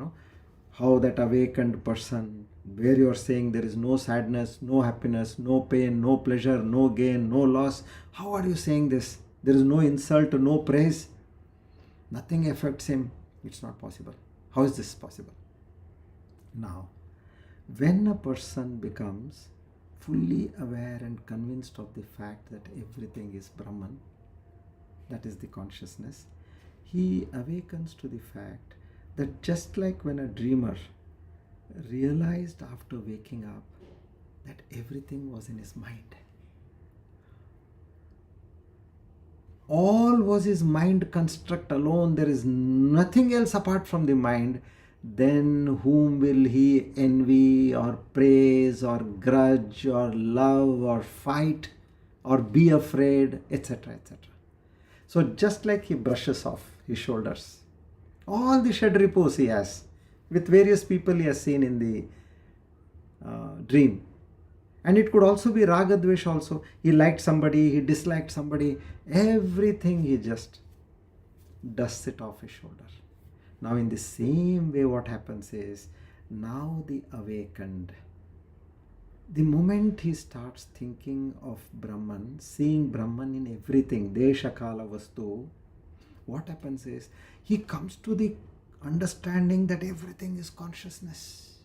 how that awakened person, where you are saying there is no sadness, no happiness, no pain, no pleasure, no gain, no loss. How are you saying this? There is no insult, no praise. Nothing affects him. It's not possible. How is this possible? Now, when a person becomes fully aware and convinced of the fact that everything is Brahman, that is the consciousness, he awakens to the fact that just like when a dreamer realized after waking up that everything was in his mind, all was his mind construct alone, there is nothing else apart from the mind, then whom will he envy or praise or grudge or love or fight or be afraid, etc., etc. So just like he brushes off his shoulders, all the shed repose he has, with various people he has seen in the dream. And it could also be Raga Dvesh also. He liked somebody, he disliked somebody, everything he just dusts it off his shoulder. Now in the same way what happens is, now the awakened, the moment he starts thinking of Brahman, seeing Brahman in everything, Desha Kala Vastu, what happens is, he comes to the understanding that everything is consciousness.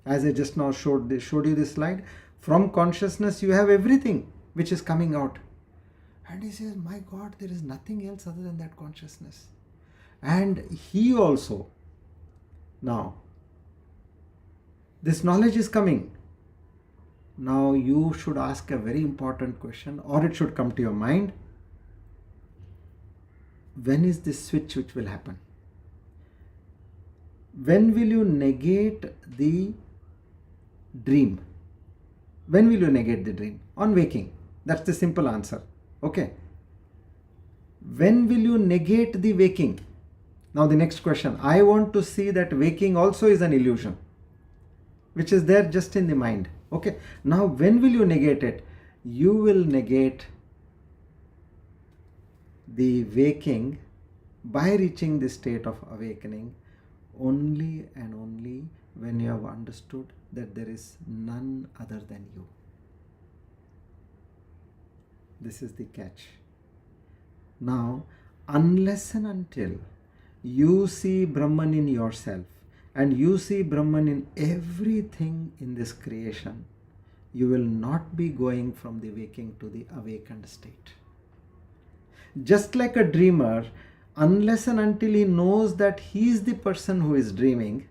As I just now showed you this slide, from consciousness you have everything which is coming out. And he says, my God, there is nothing else other than that consciousness. And he also, now, this knowledge is coming. Now you should ask a very important question, or it should come to your mind. When is this switch which will happen? When will you negate the dream? When will you negate the dream? On waking. That's the simple answer. Okay. When will you negate the waking? Now the next question. I want to see that waking also is an illusion, which is there just in the mind. Okay. Now when will you negate it? You will negate the waking by reaching the state of awakening only and only when you have understood that there is none other than you. This is the catch. Now, unless and until you see Brahman in yourself and you see Brahman in everything in this creation, you will not be going from the waking to the awakened state. Just like a dreamer, unless and until he knows that he is the person who is dreaming,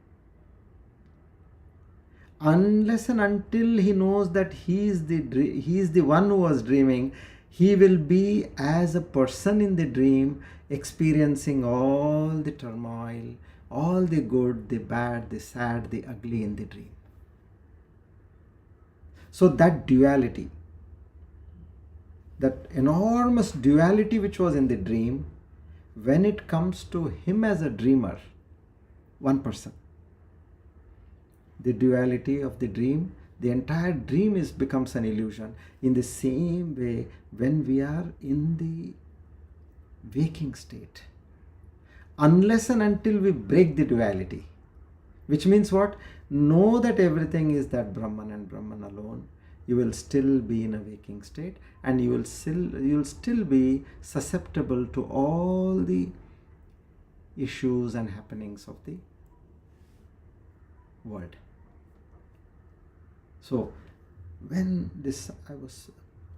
unless and until he knows that he is the one who was dreaming, he will be as a person in the dream, experiencing all the turmoil, all the good, the bad, the sad, the ugly in the dream. So that duality, that enormous duality which was in the dream, when it comes to him as a dreamer, one person, the duality of the dream, the entire dream becomes an illusion. In the same way, when we are in the waking state, unless and until we break the duality, which means what? Know that everything is that Brahman and Brahman alone, you will still be in a waking state, and you will still be susceptible to all the issues and happenings of the world. So when I was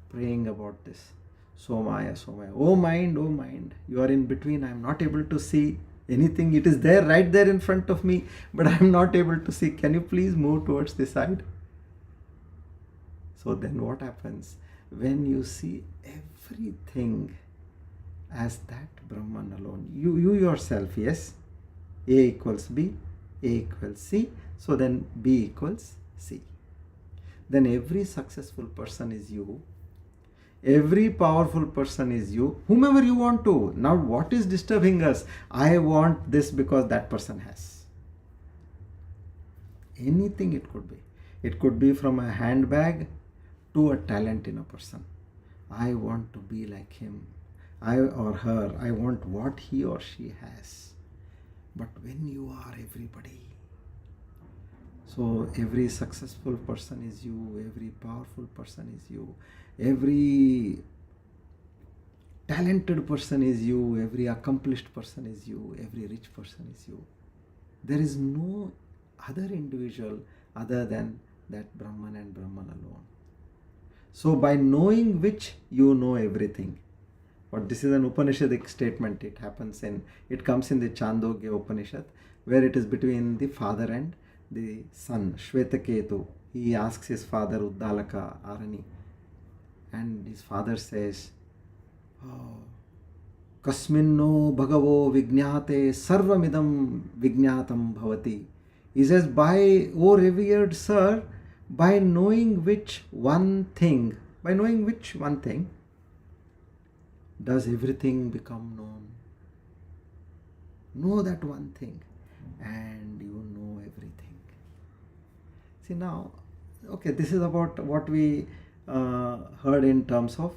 praying about this, Somaya, oh mind, you are in between, I am not able to see anything. It is there, right there in front of me, but I am not able to see. Can you please move towards the side? So then what happens? When you see everything as that Brahman alone, you yourself, yes, A equals B, A equals C, so then B equals C. Then every successful person is you. Every powerful person is you, whomever you want to. Now what is disturbing us? I want this because that person has. Anything it could be. It could be from a handbag to a talent in a person. I want to be like him, I or her. I want what he or she has. But when you are everybody, so every successful person is you, every powerful person is you, every talented person is you, every accomplished person is you, every rich person is you. There is no other individual other than that Brahman and Brahman alone. So by knowing which, you know everything. But this is an Upanishadic statement. It comes in the Chandogya Upanishad, where it is between the father and the son, Shvetaketu. He asks his father, Uddalaka Arani, and his father says, Kasminno Bhagavo Vijñate Sarvamidam Vijñatam Bhavati. He says, O revered sir, by knowing which one thing does everything become known. Know that one thing, and you know everything. See now, okay, this is about what we heard in terms of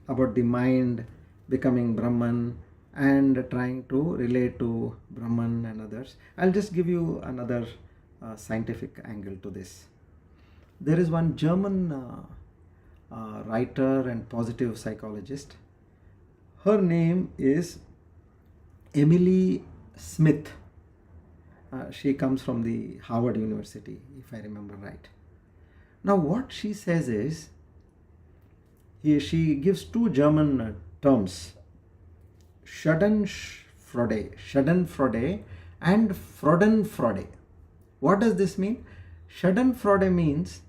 about the mind becoming Brahman and trying to relate to Brahman and others. I'll just give you another scientific angle to this. There is one German writer and positive psychologist. Her name is Emily Smith. She comes from the Harvard University, if I remember right. Now what she says is, she gives two German terms, Schadenfreude and Freudenfreude. What does this mean? Schadenfreude means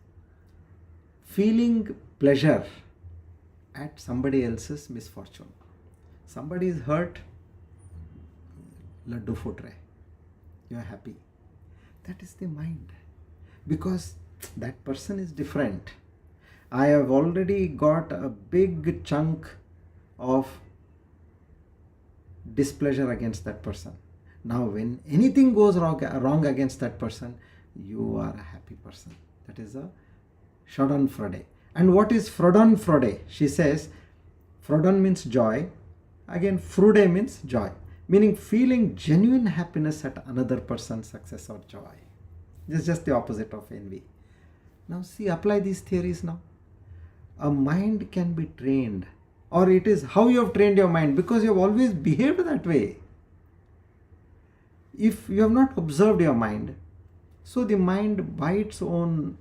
feeling pleasure at somebody else's misfortune. Somebody is hurt, laddu phut rahe. You are happy. That is the mind. Because that person is different. I have already got a big chunk of displeasure against that person. Now when anything goes wrong against that person, you are a happy person. That is a Schadenfreude. And what is Freudenfreude? She says, Freuden means joy. Again, Freude means joy. Meaning feeling genuine happiness at another person's success or joy. This is just the opposite of envy. Now see, apply these theories now. A mind can be trained, or it is how you have trained your mind, because you have always behaved that way. If you have not observed your mind, so the mind by its own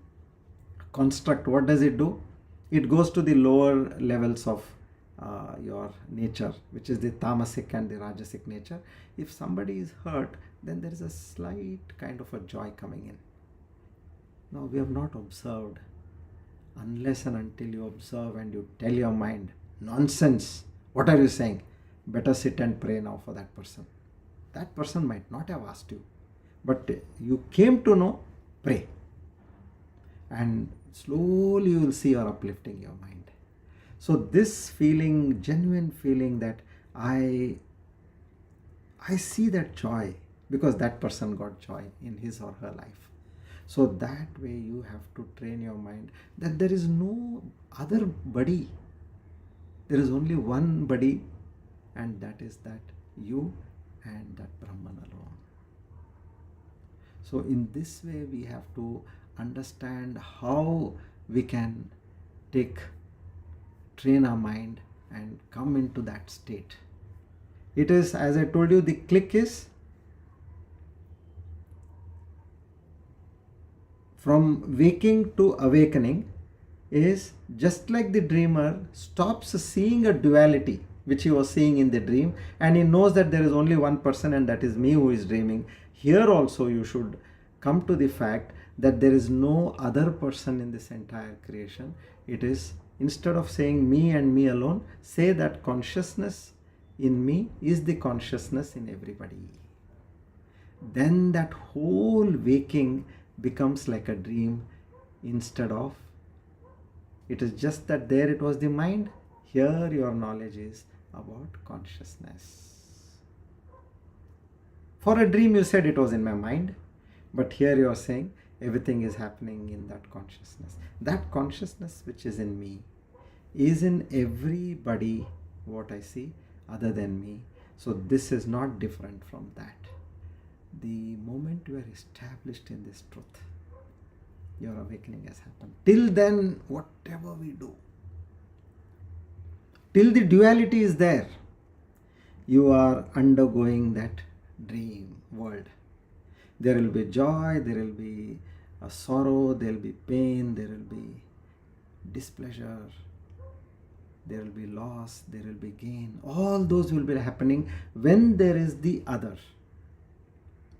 construct, what does it do? It goes to the lower levels of your nature, which is the tamasic and the rajasic nature. If somebody is hurt, then there is a slight kind of a joy coming in. Now we have not observed. Unless and until you observe and you tell your mind, nonsense, what are you saying? Better sit and pray now for that person. That person might not have asked you, but you came to know, pray. and slowly you will see you're uplifting your mind. So this feeling, genuine feeling that I see that joy because that person got joy in his or her life. So that way you have to train your mind that there is no other buddy. There is only one buddy, and that is that you and that Brahman alone. So in this way we have to understand how we can train our mind and come into that state. It is, as I told you, the click is from waking to awakening is just like the dreamer stops seeing a duality which he was seeing in the dream, and he knows that there is only one person and that is me who is dreaming. Here also you should come to the fact that there is no other person in this entire creation. It is, instead of saying me and me alone, say that consciousness in me is the consciousness in everybody. Then that whole waking becomes like a dream instead of, it is just that there it was the mind, here your knowledge is about consciousness. For a dream you said it was in my mind, but here you are saying everything is happening in that consciousness. That consciousness which is in me is in everybody what I see other than me. So this is not different from that. The moment you are established in this truth, your awakening has happened. Till then, whatever we do, till the duality is there, you are undergoing that dream world. There will be joy, there will be a sorrow, there will be pain, there will be displeasure, there will be loss, there will be gain. All those will be happening when there is the other.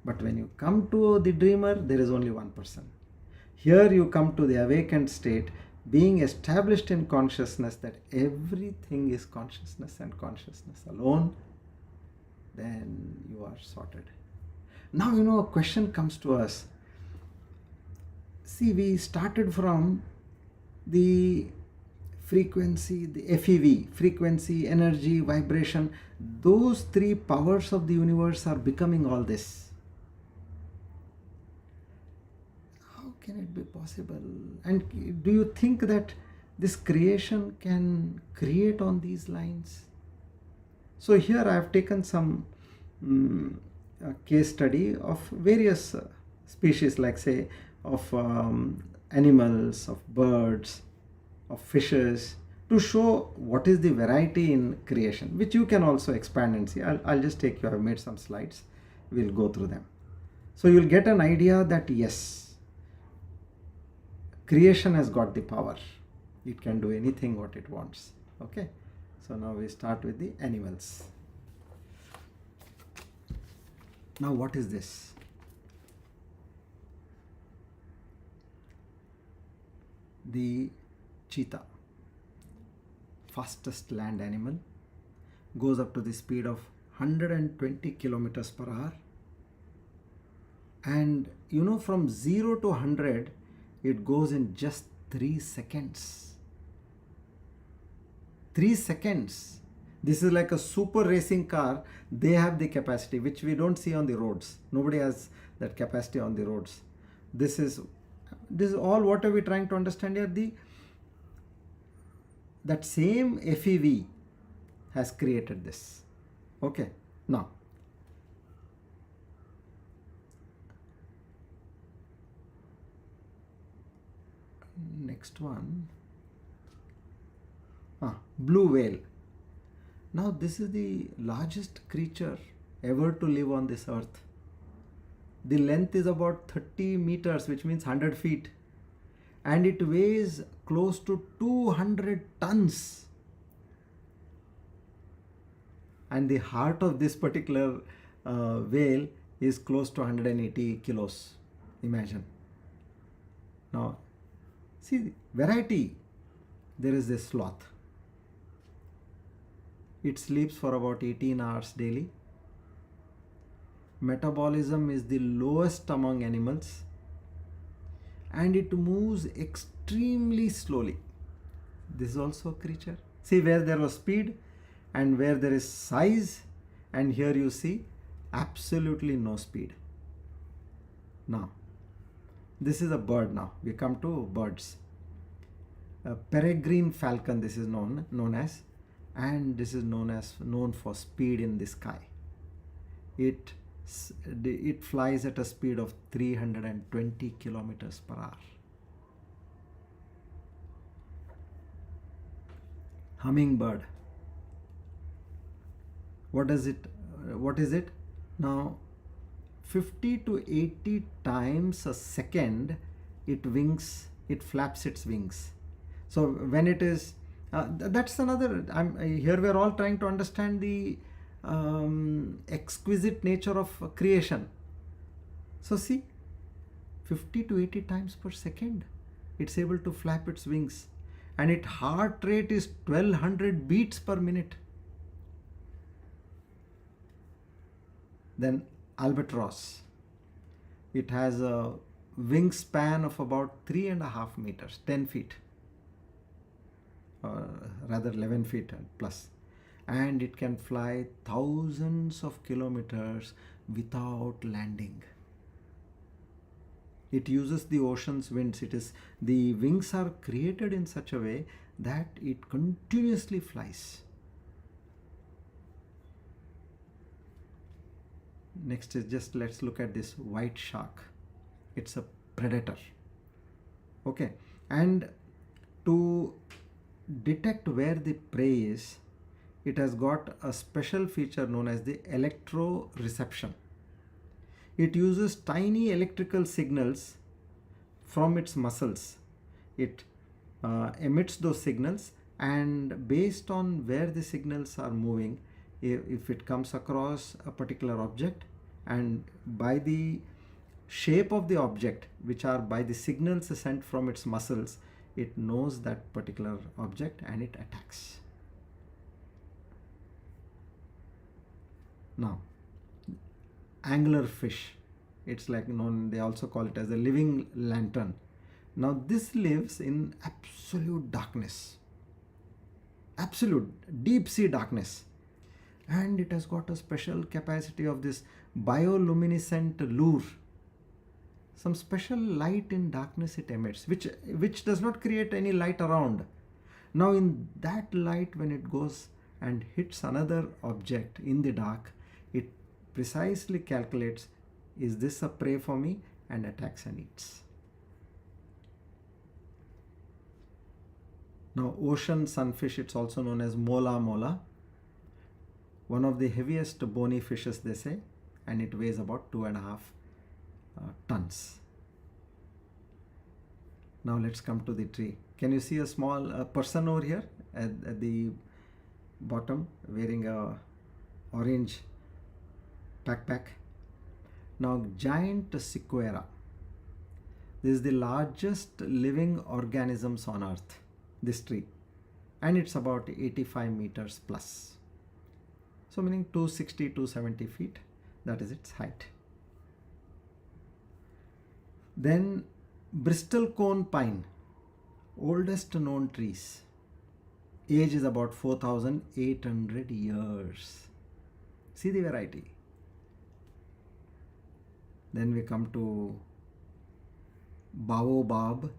But when you come to the dreamer, there is only one person. Here you come to the awakened state, being established in consciousness that everything is consciousness and consciousness alone, then you are sorted. Now, a question comes to us. See, we started from the frequency, the FEV, frequency, energy, vibration. Those three powers of the universe are becoming all this. How can it be possible? And do you think that this creation can create on these lines? So here I have taken some a case study of various species, like say of animals, of birds, of fishes, to show what is the variety in creation, which you can also expand and see. I'll just take you, I've made some slides, we'll go through them. So you'll get an idea that yes, creation has got the power. It can do anything what it wants. Okay, so now we start with the animals. Now what is this? The cheetah, fastest land animal, goes up to the speed of 120 kilometers per hour. And from 0 to 100, it goes in just 3 seconds. 3 seconds. This is like a super racing car. They have the capacity which we don't see on the roads. Nobody has that capacity on the roads. This is all what are we trying to understand here? That same FEV has created this. Okay, now next one, blue whale. Now this is the largest creature ever to live on this earth. The length is about 30 meters, which means 100 feet, and it weighs close to 200 tons. And the heart of this particular whale is close to 180 kilos. Imagine. Now, see the variety. There is this sloth. It sleeps for about 18 hours daily. Metabolism is the lowest among animals. and it moves extremely slowly. This is also a creature. See, where there was speed and where there is size, and here you see absolutely no speed. Now, this is a bird. Now we come to birds. A peregrine falcon, this is known as, and this is known for speed in the sky. It flies at a speed of 320 kilometers per hour. Hummingbird. What is it? Now, 50 to 80 times a second it flaps its wings. So when it is, that's another, here we're all trying to understand the exquisite nature of creation. So see, 50 to 80 times per second it's able to flap its wings, and its heart rate is 1200 beats per minute. Then albatross. It has a wingspan of about 3.5 meters, 10 feet, or rather 11 feet plus, and it can fly thousands of kilometers without landing. It uses the ocean's winds. The wings are created in such a way that it continuously flies. Next is let's look at this white shark. It's a predator. Okay, and to detect where the prey is, it has got a special feature known as the electroreception. It uses tiny electrical signals from its muscles. It emits those signals, and based on where the signals are moving, if it comes across a particular object, and by the shape of the object, which are by the signals sent from its muscles, it knows that particular object and it attacks. Now, anglerfish, it's like known, they also call it as a living lantern. Now this lives in absolute darkness, absolute deep sea darkness, and it has got a special capacity of this bioluminescent lure. Some special light in darkness it emits, which does not create any light around. Now in that light, when it goes and hits another object in the dark, it precisely calculates, is this a prey for me, and attacks and eats. Now ocean sunfish, it's also known as mola, one of the heaviest bony fishes, they say, and it weighs about 2.5 tons. Now let's come to the tree. Can you see a small person over here at the bottom wearing a orange backpack? Now giant sequoia. This is the largest living organisms on earth, this tree, and it's about 85 meters plus. So meaning 260, 270 feet, that is its height. Then Bristol cone pine, oldest known trees. Age is about 4,800 years. See the variety. Then we come to baobab.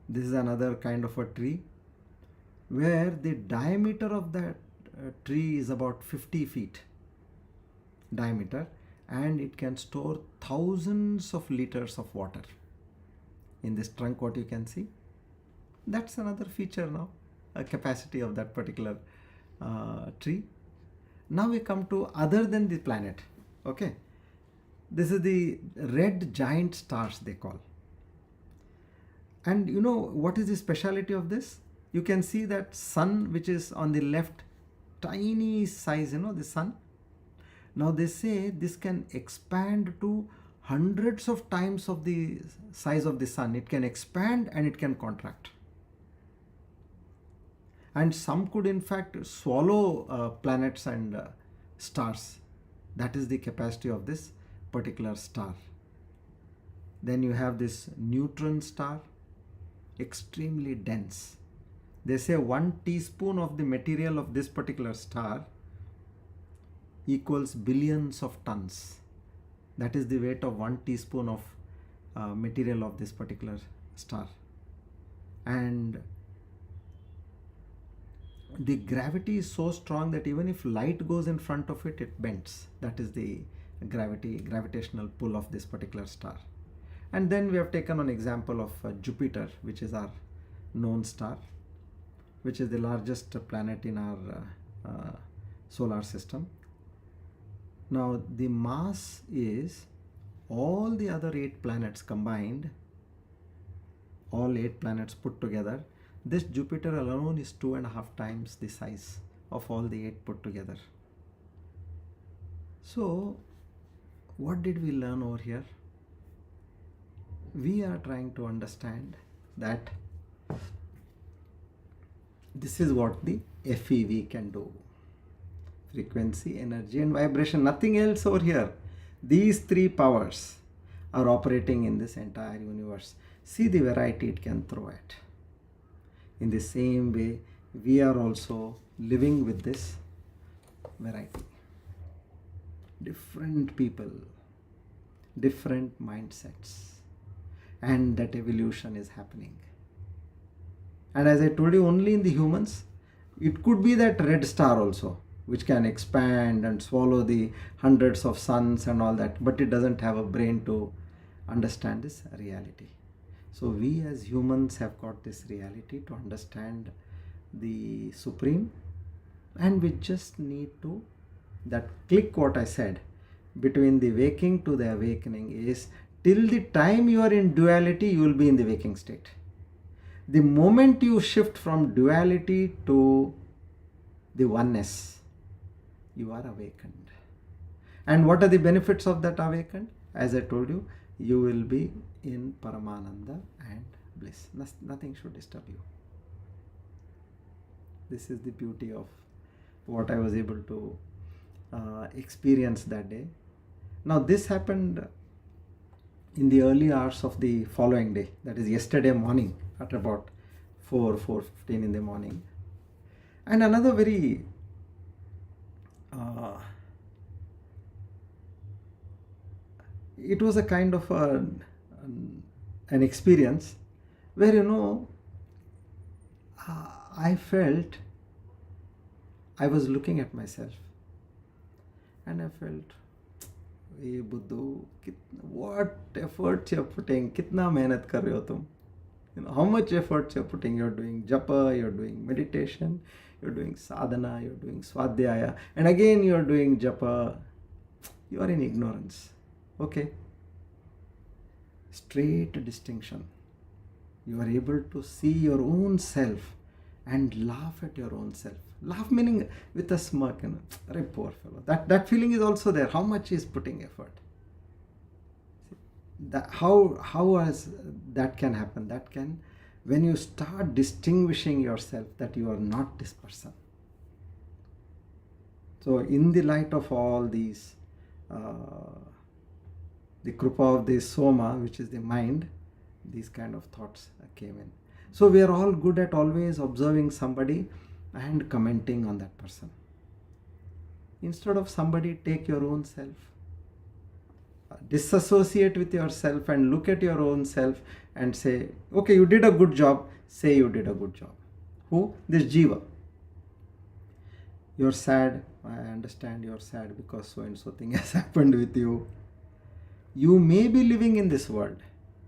This is another kind of a tree where the diameter of that tree is about 50 feet diameter, and it can store thousands of liters of water. In this trunk, what you can see, that's another feature now, a capacity of that particular tree. Now we come to other than the planet. Okay, this is the red giant stars, they call. And you know what is the speciality of this? You can see that sun, which is on the left, tiny size, the sun. Now they say this can expand to hundreds of times of the size of the sun. It can expand and it can contract. And some could in fact swallow planets and stars. That is the capacity of this particular star. Then you have this neutron star, extremely dense. They say 1 teaspoon of the material of this particular star equals billions of tons. That is the weight of 1 teaspoon of material of this particular star. And the gravity is so strong that even if light goes in front of it, it bends. That is the gravitational pull of this particular star. And then we have taken an example of Jupiter, which is our known star, which is the largest planet in our solar system. Now the mass is all the other 8 planets combined, all 8 planets put together. This Jupiter alone is 2.5 times the size of all the 8 put together. So what did we learn over here? We are trying to understand that this is what the FEV can do. Frequency, energy and vibration, nothing else over here. These 3 powers are operating in this entire universe. See the variety it can throw at. In the same way, we are also living with this variety. Different people, different mindsets, and that evolution is happening. And as I told you, only in the humans, it could be that red star also, which can expand and swallow the hundreds of suns and all that, but it doesn't have a brain to understand this reality. So we as humans have got this reality to understand the Supreme, and we just need to, that click what I said, between the waking to the awakening is, till the time you are in duality, you will be in the waking state. The moment you shift from duality to the oneness, you are awakened. And what are the benefits of that awakened? As I told you, you will be in Paramananda and bliss. Nothing should disturb you. This is the beauty of what I was able to experience that day. Now this happened in the early hours of the following day, that is yesterday morning at about 4:15 in the morning. And another very it was a kind of an experience where, I felt, I was looking at myself and I felt, hey Buddhu, what efforts you're putting, kitna mehnat kar rahe ho tum? How much efforts you're putting? You're doing japa, you're doing meditation, you're doing sadhana, you're doing swadhyaya, and again you're doing japa. You are in ignorance. Okay. Straight distinction. You are able to see your own self and laugh at your own self. Laugh meaning with a smirk, Arey, poor fellow. That feeling is also there. How much is putting effort? How as that can happen? That can, when you start distinguishing yourself that you are not this person. So in the light of all these, the krupa of the soma, which is the mind, these kind of thoughts came in. So we are all good at always observing somebody and commenting on that person. Instead of somebody, take your own self. Disassociate with yourself and look at your own self and say, okay, you did a good job. Say you did a good job. Who? This jiva. You're sad. I understand you're sad because so and so thing has happened with you. You may be living in this world,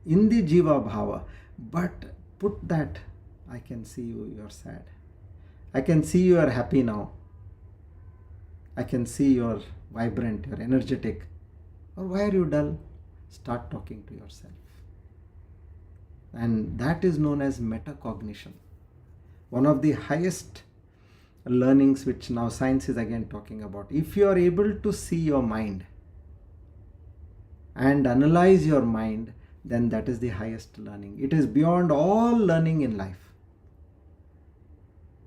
in the jiva bhava, but put that, I can see you're sad. I can see you are happy now. I can see you're vibrant, you're energetic. Or why are you dull? Start talking to yourself. And that is known as metacognition. One of the highest learnings which now science is again talking about. If you are able to see your mind and analyze your mind, then that is the highest learning. It is beyond all learning in life.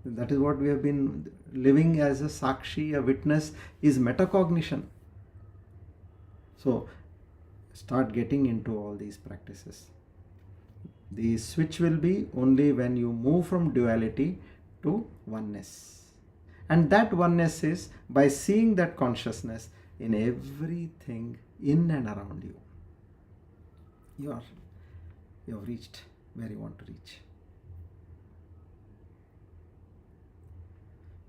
That is what we have been living as a sakshi, a witness, is metacognition. So start getting into all these practices. The switch will be only when you move from duality to oneness. And that oneness is by seeing that consciousness in everything in and around you. You have reached where you want to reach.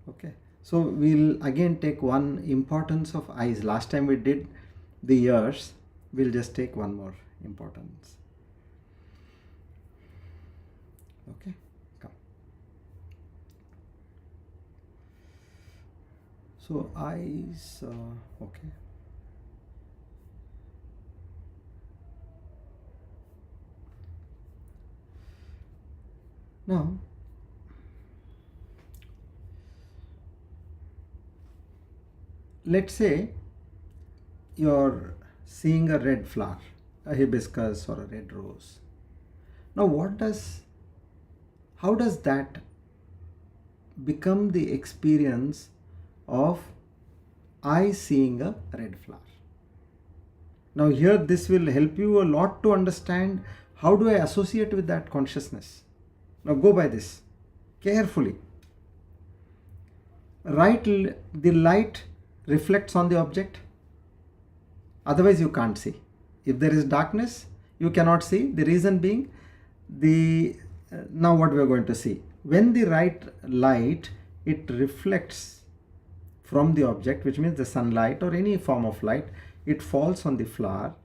Okay, so we'll again take one importance of eyes. Last time we did the ears, we'll just take one more importance. Okay, come. So eyes, okay. Now, let's say you're seeing a red flower, a hibiscus or a red rose. Now, how does that become the experience of I seeing a red flower? Now here this will help you a lot to understand how do I associate with that consciousness. Now go by this carefully. Right, the light reflects on the object, otherwise you can't see. If there is darkness, you cannot see. The reason being, now what we are going to see, when the right light, it reflects from the object, which means the sunlight or any form of light, it falls on the flower.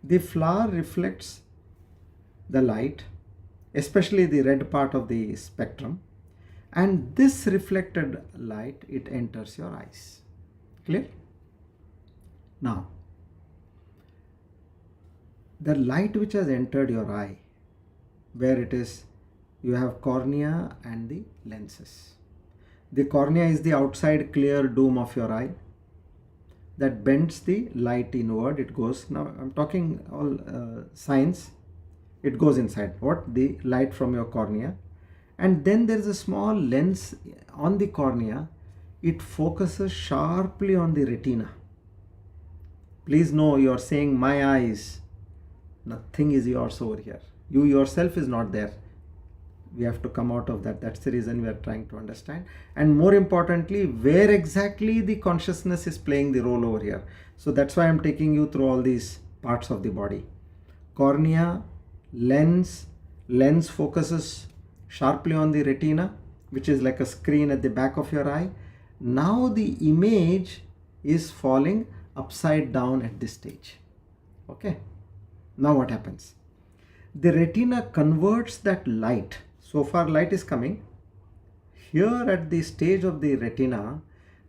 The flower reflects the light, especially the red part of the spectrum, and this reflected light, it enters your eyes. Clear? Now, the light which has entered your eye, where it is, you have cornea and the lenses. The cornea is the outside clear dome of your eye that bends the light inward. It goes, now I'm talking all science, it goes inside. What? The light from your cornea. And then there is a small lens on the cornea. It focuses sharply on the retina. Please know, you are saying my eyes. Nothing is yours over here. You yourself is not there. We have to come out of that. That's the reason we are trying to understand. And more importantly, where exactly the consciousness is playing the role over here. So that's why I'm taking you through all these parts of the body. Cornea, lens focuses sharply on the retina, which is like a screen at the back of your eye. Now the image is falling upside down at this stage. Okay. Now what happens? The retina converts that light. So far light is coming. Here at the stage of the retina,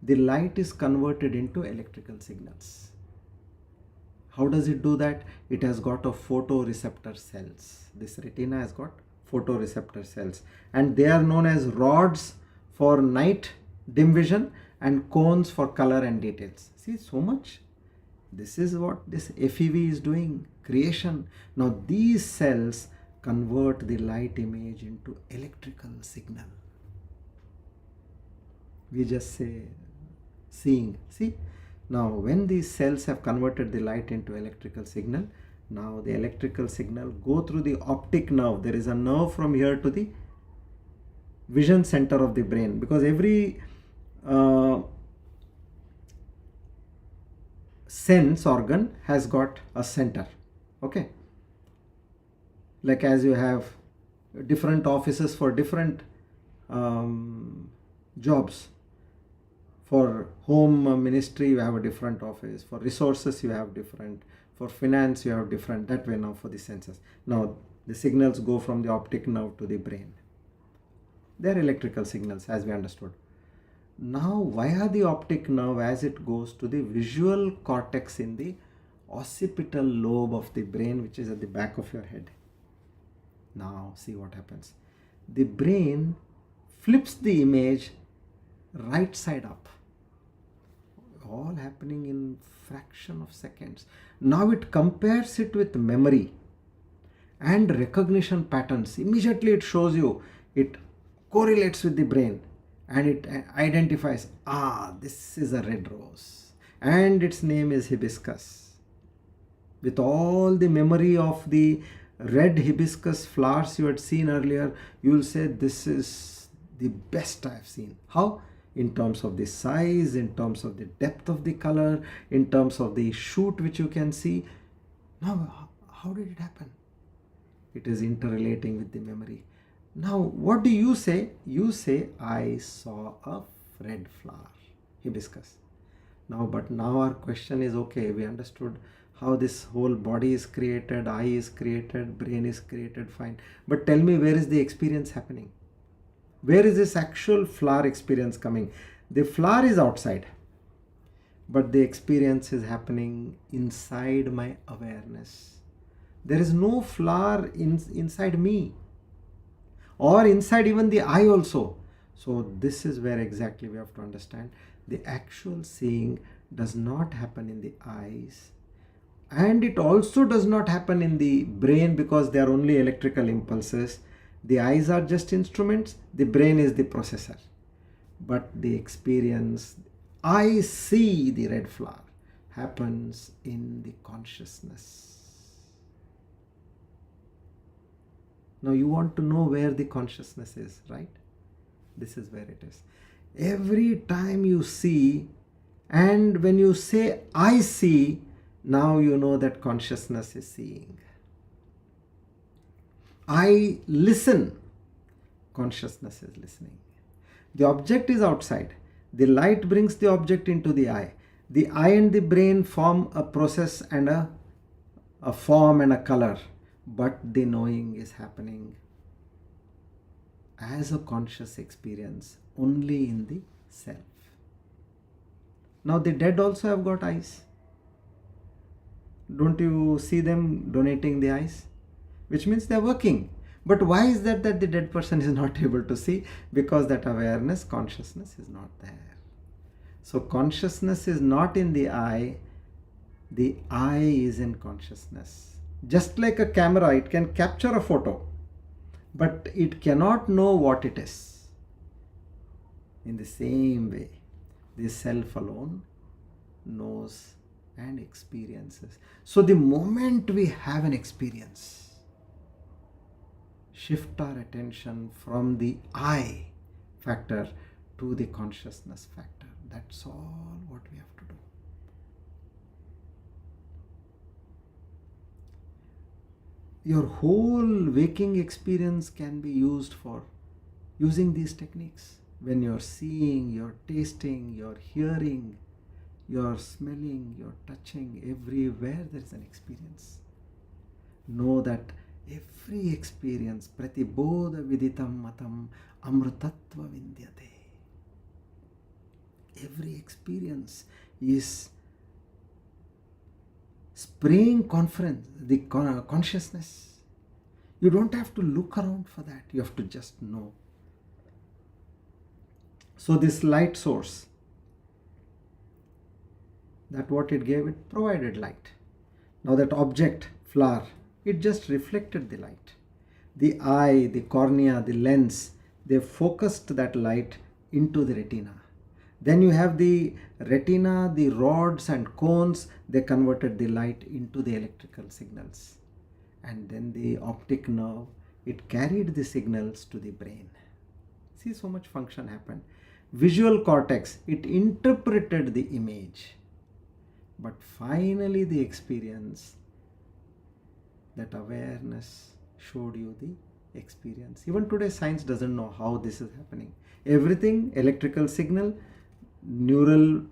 the light is converted into electrical signals. How does it do that? It has got a photoreceptor cells. This retina has got photoreceptor cells, and they are known as rods for night dim vision and cones for color and details. See, so much. This is what this FEV is doing, creation. Now these cells convert the light image into electrical signal. We just say seeing. See, now when these cells have converted the light into electrical signal, now the electrical signal go through the optic nerve. There is a nerve from here to the vision center of the brain, because every sense organ has got a center. Okay, like as you have different offices for different jobs. For home ministry you have a different office, for resources you have different, for finance you have different, that way. Now for the senses, now the signals go from the optic nerve to the brain. They are electrical signals, as we understood. Now via the optic nerve, as it goes to the visual cortex in the occipital lobe of the brain, which is at the back of your head. Now see what happens. The brain flips the image right side up. All happening in fraction of seconds. Now it compares it with memory and recognition patterns. Immediately it shows you, it correlates with the brain and it identifies, this is a red rose and its name is hibiscus. with all the memory of the red hibiscus flowers you had seen earlier, you will say, this is the best I have seen. How? In terms of the size, in terms of the depth of the color, in terms of the shoot which you can see. Now, how did it happen? It is interrelating with the memory. Now, what do you say? You say, I saw a red flower, hibiscus. But now our question is, okay, we understood how this whole body is created, eye is created, brain is created, fine. But tell me, where is the experience happening? Where is this actual flower experience coming? The flower is outside, but the experience is happening inside my awareness. There is no flower inside me, or inside even the eye also. So this is where exactly we have to understand. The actual seeing does not happen in the eyes, and it also does not happen in the brain, because they are only electrical impulses. The eyes are just instruments, the brain is the processor. But the experience, I see the red flower, happens in the consciousness. Now you want to know where the consciousness is, right? This is where it is. Every time you see, and when you say, I see, now you know that consciousness is seeing. I listen, consciousness is listening. The object is outside. The light brings the object into the eye. The eye and the brain form a process and a form and a color. But the knowing is happening as a conscious experience only in the self. Now the dead also have got eyes. Don't you see them donating the eyes? Which means they are working. But why is that the dead person is not able to see? Because that awareness, consciousness is not there. So consciousness is not in the eye is in consciousness. Just like a camera, it can capture a photo, but it cannot know what it is. In the same way, the self alone knows and experiences. So the moment we have an experience, shift our attention from the I factor to the consciousness factor. That's all what we have to do. Your whole waking experience can be used for using these techniques. When you're seeing, you're tasting, you're hearing, you're smelling, you're touching, everywhere there is an experience. Know that every experience, pratibodha viditam matam amrutatva vindyate. Every experience is spraying the consciousness. You don't have to look around for that. You have to just know. So this light source, that what it gave, it provided light. Now that object, flower, it just reflected the light. The eye, the cornea, the lens, they focused that light into the retina. Then you have the retina, the rods and cones, they converted the light into the electrical signals. And then the optic nerve, it carried the signals to the brain. See, so much function happened. Visual cortex, it interpreted the image. But finally the experience, that awareness showed you the experience. Even today science doesn't know how this is happening. Everything, electrical signal, neural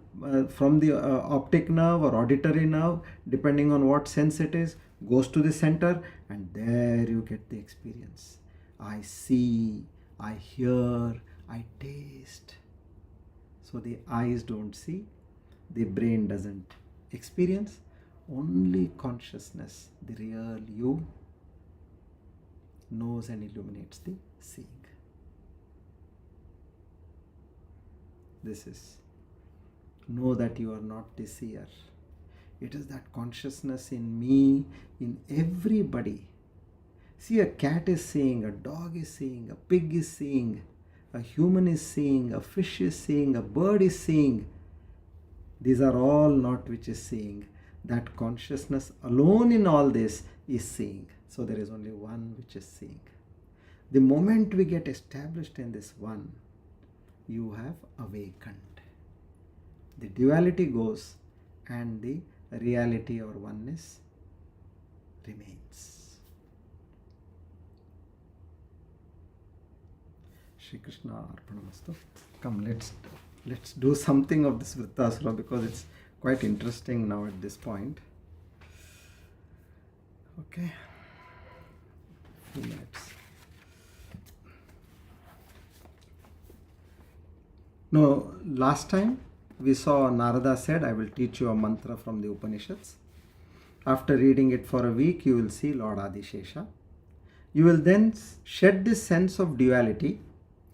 from the optic nerve or auditory nerve, depending on what sense it is, goes to the center, and there you get the experience. I see, I hear, I taste. So the eyes don't see, the brain doesn't experience, only consciousness, the real you, knows and illuminates the seeing. This is, know that you are not the seer. It is that consciousness in me, in everybody. See, a cat is seeing, a dog is seeing, a pig is seeing, a human is seeing, a fish is seeing, a bird is seeing. These are all not which is seeing. that consciousness alone in all this is seeing. So there is only one which is seeing. The moment we get established in this one, you have awakened. The duality goes and the reality or oneness remains. Shri Krishna Arpanamastu. Come, let's do something of this Vrittasura, because it's quite interesting now at this point. Okay. Few minutes. No, last time we saw Narada said, I will teach you a mantra from the Upanishads. After reading it for a week, you will see Lord Adishesha. You will then shed this sense of duality.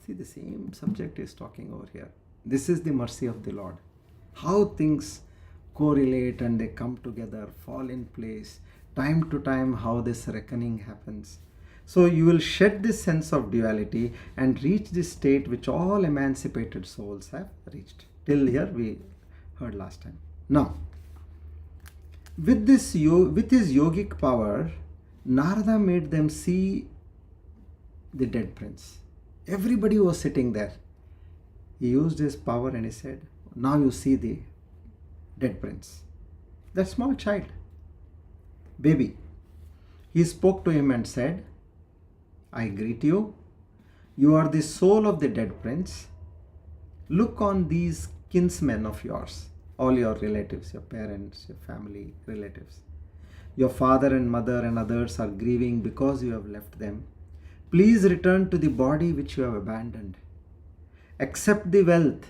See, the same subject is talking over here. This is the mercy of the Lord. How things correlate and they come together, fall in place, time to time, how this reckoning happens. So you will shed this sense of duality and reach this state which all emancipated souls have reached. Till here we heard last time. Now, with his yogic power, Narada made them see the dead prince. Everybody was sitting there. He used his power and he said, now you see the dead prince. That small child, baby. He spoke to him and said, I greet you. You are the soul of the dead prince. Look on these kinsmen of yours, all your relatives, your parents, your family, relatives. Your father and mother and others are grieving because you have left them. Please return to the body which you have abandoned. Accept the wealth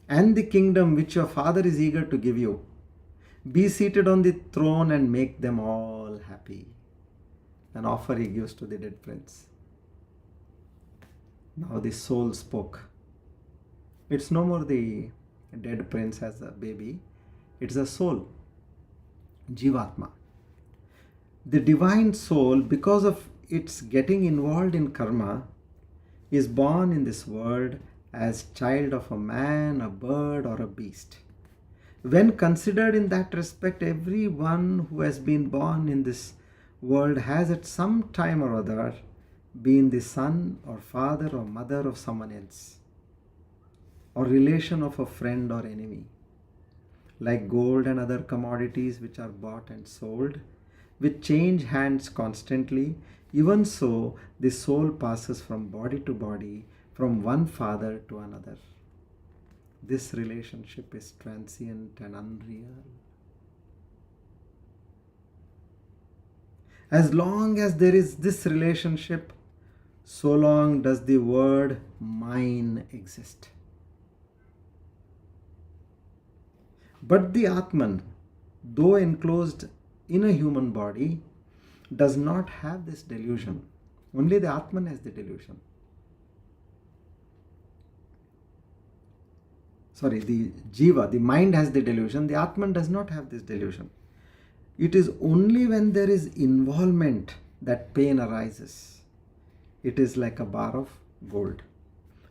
and the kingdom which your father is eager to give you. Be seated on the throne and make them all happy. An offer he gives to the dead prince. Now the soul spoke. It's no more the dead prince as a baby. It's a soul, Jivatma. The divine soul, because of its getting involved in karma, is born in this world as child of a man, a bird, or a beast. When considered in that respect, everyone who has been born in this world has at some time or other been the son or father or mother of someone else, or relation of a friend or enemy. Like gold and other commodities which are bought and sold, which change hands constantly, even so the soul passes from body to body, from one father to another. This relationship is transient and unreal. As long as there is this relationship, so long does the word mine exist. But the Atman, though enclosed in a human body, does not have this delusion. Only the Atman has the delusion. Sorry, the Jiva, the mind has the delusion. The Atman does not have this delusion. It is only when there is involvement that pain arises. It is like a bar of gold.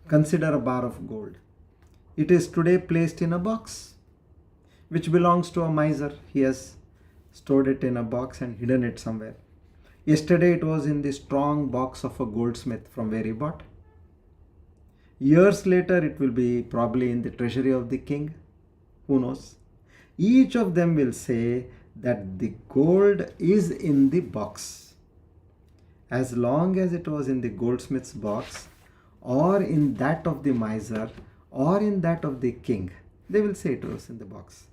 Consider a bar of gold. It is today placed in a box which belongs to a miser. He has stored it in a box and hidden it somewhere. Yesterday it was in the strong box of a goldsmith from where he bought. Years later it will be probably in the treasury of the king. Who knows? Each of them will say that the gold is in the box. As long as it was in the goldsmith's box, or in that of the miser, or in that of the king, they will say it was in the box.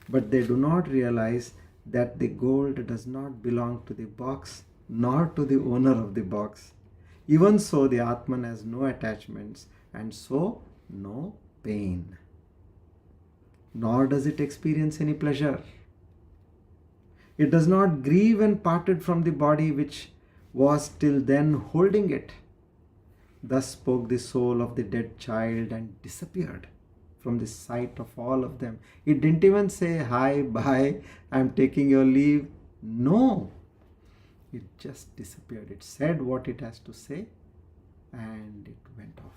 But they do not realize that the gold does not belong to the box, nor to the owner of the box. Even so, the Atman has no attachments, and so no pain. Nor does it experience any pleasure. It does not grieve when parted from the body which was till then holding it. Thus spoke the soul of the dead child and disappeared from the sight of all of them. It didn't even say, hi, bye, I'm taking your leave. No. It just disappeared. It said what it has to say and it went off.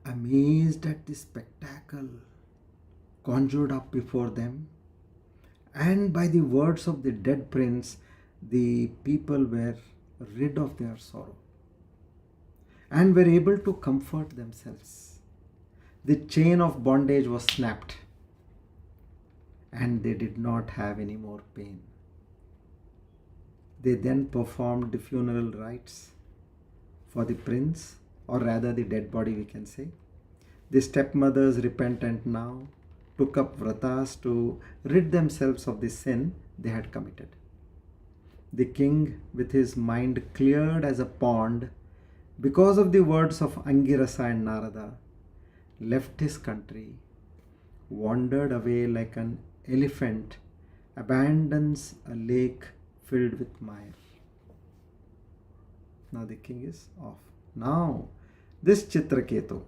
Amazed at the spectacle conjured up before them, And by the words of the dead prince, the people were rid of their sorrow and were able to comfort themselves. The chain of bondage was snapped and they did not have any more pain. They then performed the funeral rites for the prince, or rather the dead body, we can say. The stepmothers, repentant now, took up vratas to rid themselves of the sin they had committed. The king, with his mind cleared as a pond because of the words of Angirasa and Narada, left his country, wandered away like an elephant abandons a lake filled with mire. Now the king is off. Now this Chitraketu,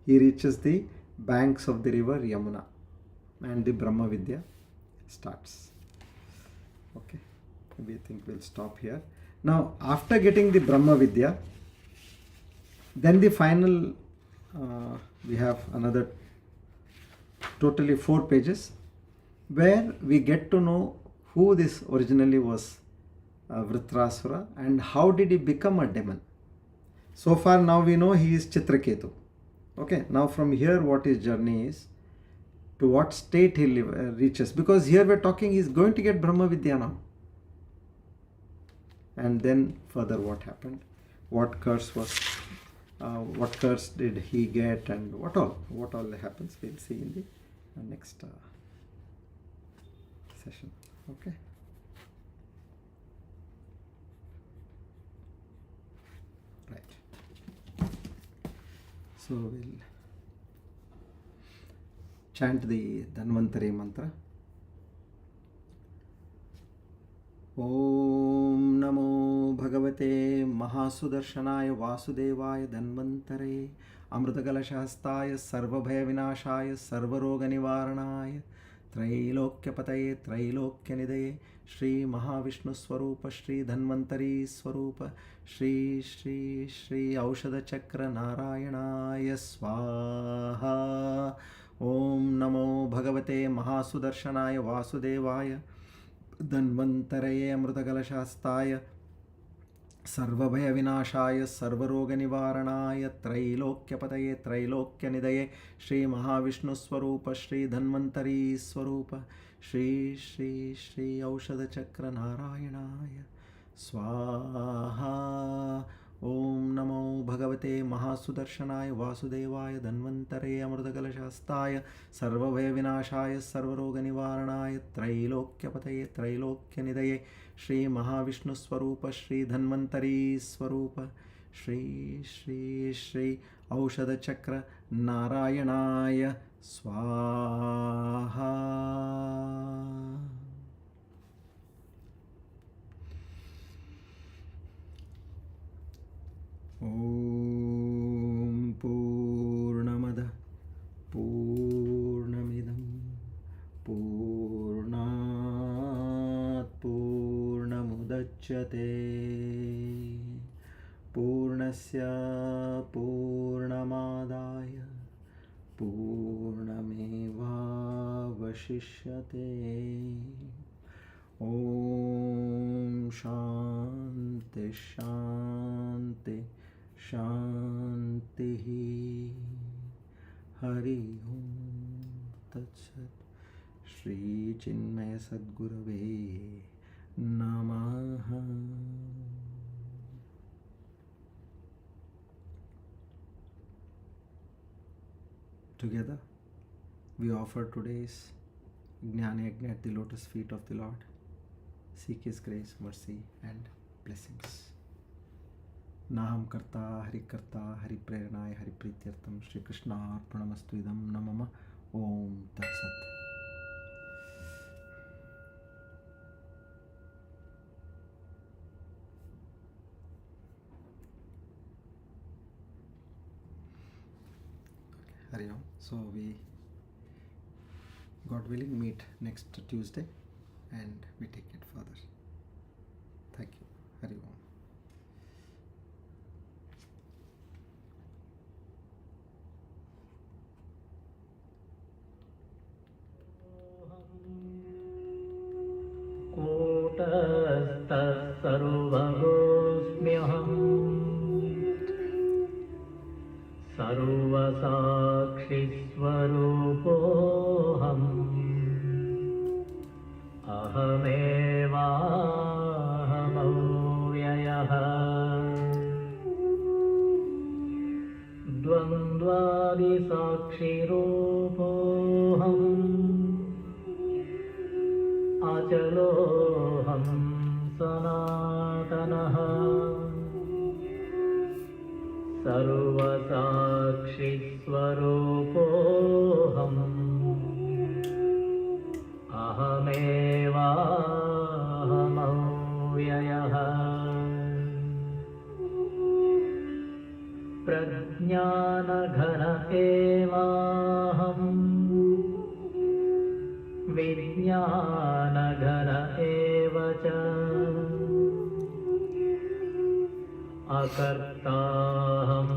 he reaches the banks of the river Yamuna and the Brahma Vidya starts. Okay, we think we'll stop here. Now after getting the Brahma Vidya, then the final, we have another totally 4 pages where we get to know who this originally was, Vritrasura, and how did he become a demon. So far now we know he is Chitraketu. Okay, now from here what his journey is, to what state he reaches, because here we're talking he's going to get Brahma Vidya now. And then further what happened, what curse was, what curse did he get, and what all happens, we'll see in the next session. Okay. Right. So we'll chant the Dhanvantari mantra. Om Namo Bhagavate Mahasudarshanaya Vasudevaya Dhanvantare Amrutakalashastaya Sarvabhaya Vinashaya Sarvaroga Nivaranaya Trailokyapataye Trailokyanidaye Shri Mahavishnu Swarupa Shri Dhanvantari Swarupa Shri Aushadha Chakra Narayanaya Swaha. Om Namo Bhagavate Mahasudarshanaya Vasudevaya Dhanvantaraye Amrutakalashastaya Sarvabhaya Vinashaya Sarvaroga Nivaranaya Trailokyapataye Trailokyanidaye Shri Mahavishnu Swarupa Shri Dhanvantari Swarupa Shri Aushadha Chakra Narayanaya Swaha. Om Namo Bhagavate Mahasudarshanaya Vasudevaya Dhanvantare Amrutakalashastaya Sarvabhaya Vinashaya Sarvaroga Nivaranaya Trailokyapataye Trailokyanidaye Shri Mahavishnu Swarupa Shri Dhanvantari Swarupa Shri Aushadha Chakra Narayanaya Swaha. Om Purnamada Purnamidam Purnat Purnamudachyate Purnasya Purnamadaya Purnameva Vashishyate. Om Shanti Shanti Shanti. Hari Om Tat Sat. Shri Chinmaya Sadgurave Namaha. Together we offer today's Jnana Yajna at the lotus feet of the Lord. Seek His grace, mercy and blessings. Naham Karta, Hari Karta, Hari Preranaya, Hari Prityartam, Shri Krishna Arpanamastu Idam Namama. Om Tat Sat. Hari Om. So we, God willing, meet next Tuesday and we take it further. Thank you. Hari Om. सर्वगोऽस्म्यहम् सर्वसाक्षिस्वरूपोऽहम् अहमेवाहमव्ययः द्वन्द्वादिसाक्षिरूपोऽहम् अचलोऽहं सनातनः सर्वसाक्षिस्वरूपोऽहम् अहमेवाहमव्ययः प्रज्ञानघन एवाहम् विज्ञानघन एव च अकर्ताहम्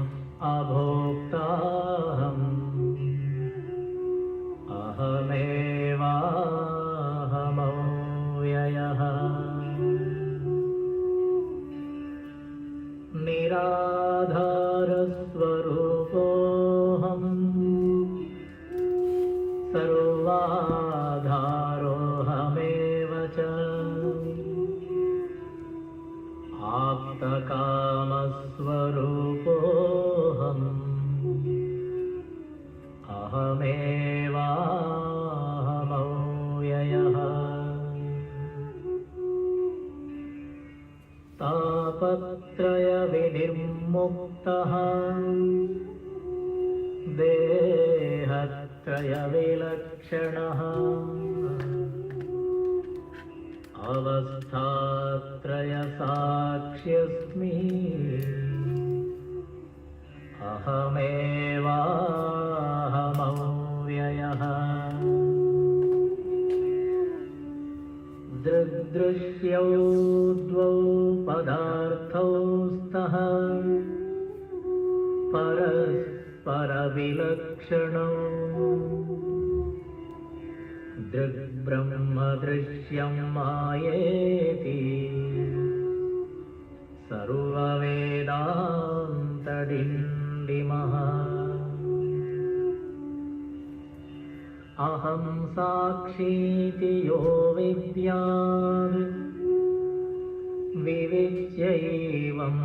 अभोक्ताहम् अहमेवाहमव्ययः निराधारस्वरूपोऽहम् सर्वाधारोऽहमेव च आप्तकामस्वरूपोऽहम् अहमेवाहमव्ययः तापत्रयविनिर्मुक्तः देहत्रयविलक्षणः अवस्थात्रयसाक्ष्यस्मि अहमेवाहमव्ययः दृग्दृश्यौ द्वौ पदार्थौ स्तः परस्परविलक्षणौ दृग्ब्रह्मदृश्यं मायेति सर्ववेदान्तडिण्डिमः अहं साक्षीति यो विद्यात् विविच्यैवं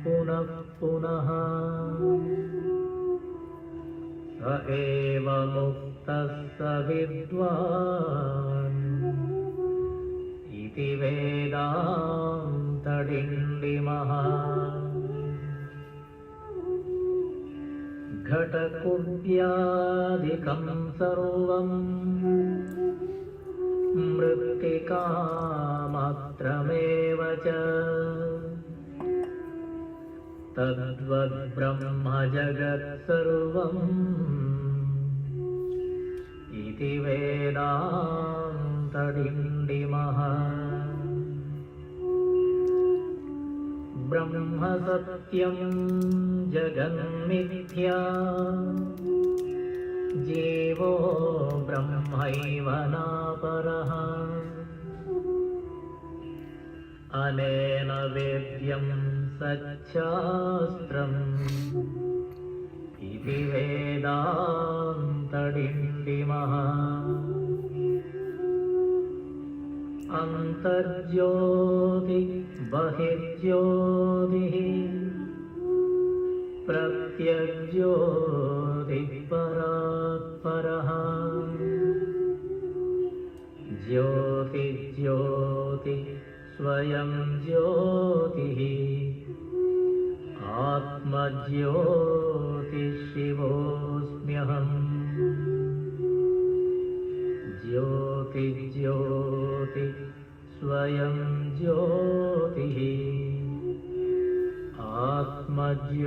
पुनः पुनः स एव मुक्तः स विद्वान् इति वेदान्तडिण्डिमः घटकुड्यादिकं सर्वं मृत्तिकामात्रमेव च तद्वद्ब्रह्म जगत्सर्वम् इति वेदान्तडिण्डिमः ब्रह्म सत्यं जगन्मिथ्या जीवो ब्रह्मैव नापरः अनेन वेद्यं सच्छास्त्रम् इति वेदान्तडिण्डिमः अन्तर्ज्योति बहिर्ज्योतिः प्रत्यग्ज्योतिः परात्परः ज्योतिज्योति स्वयं ज्योतिः आत्मज्योतिशिवोऽस्म्यहम् ज्योतिज्योति स्वयं ज्योतिः आत्मज्योतिः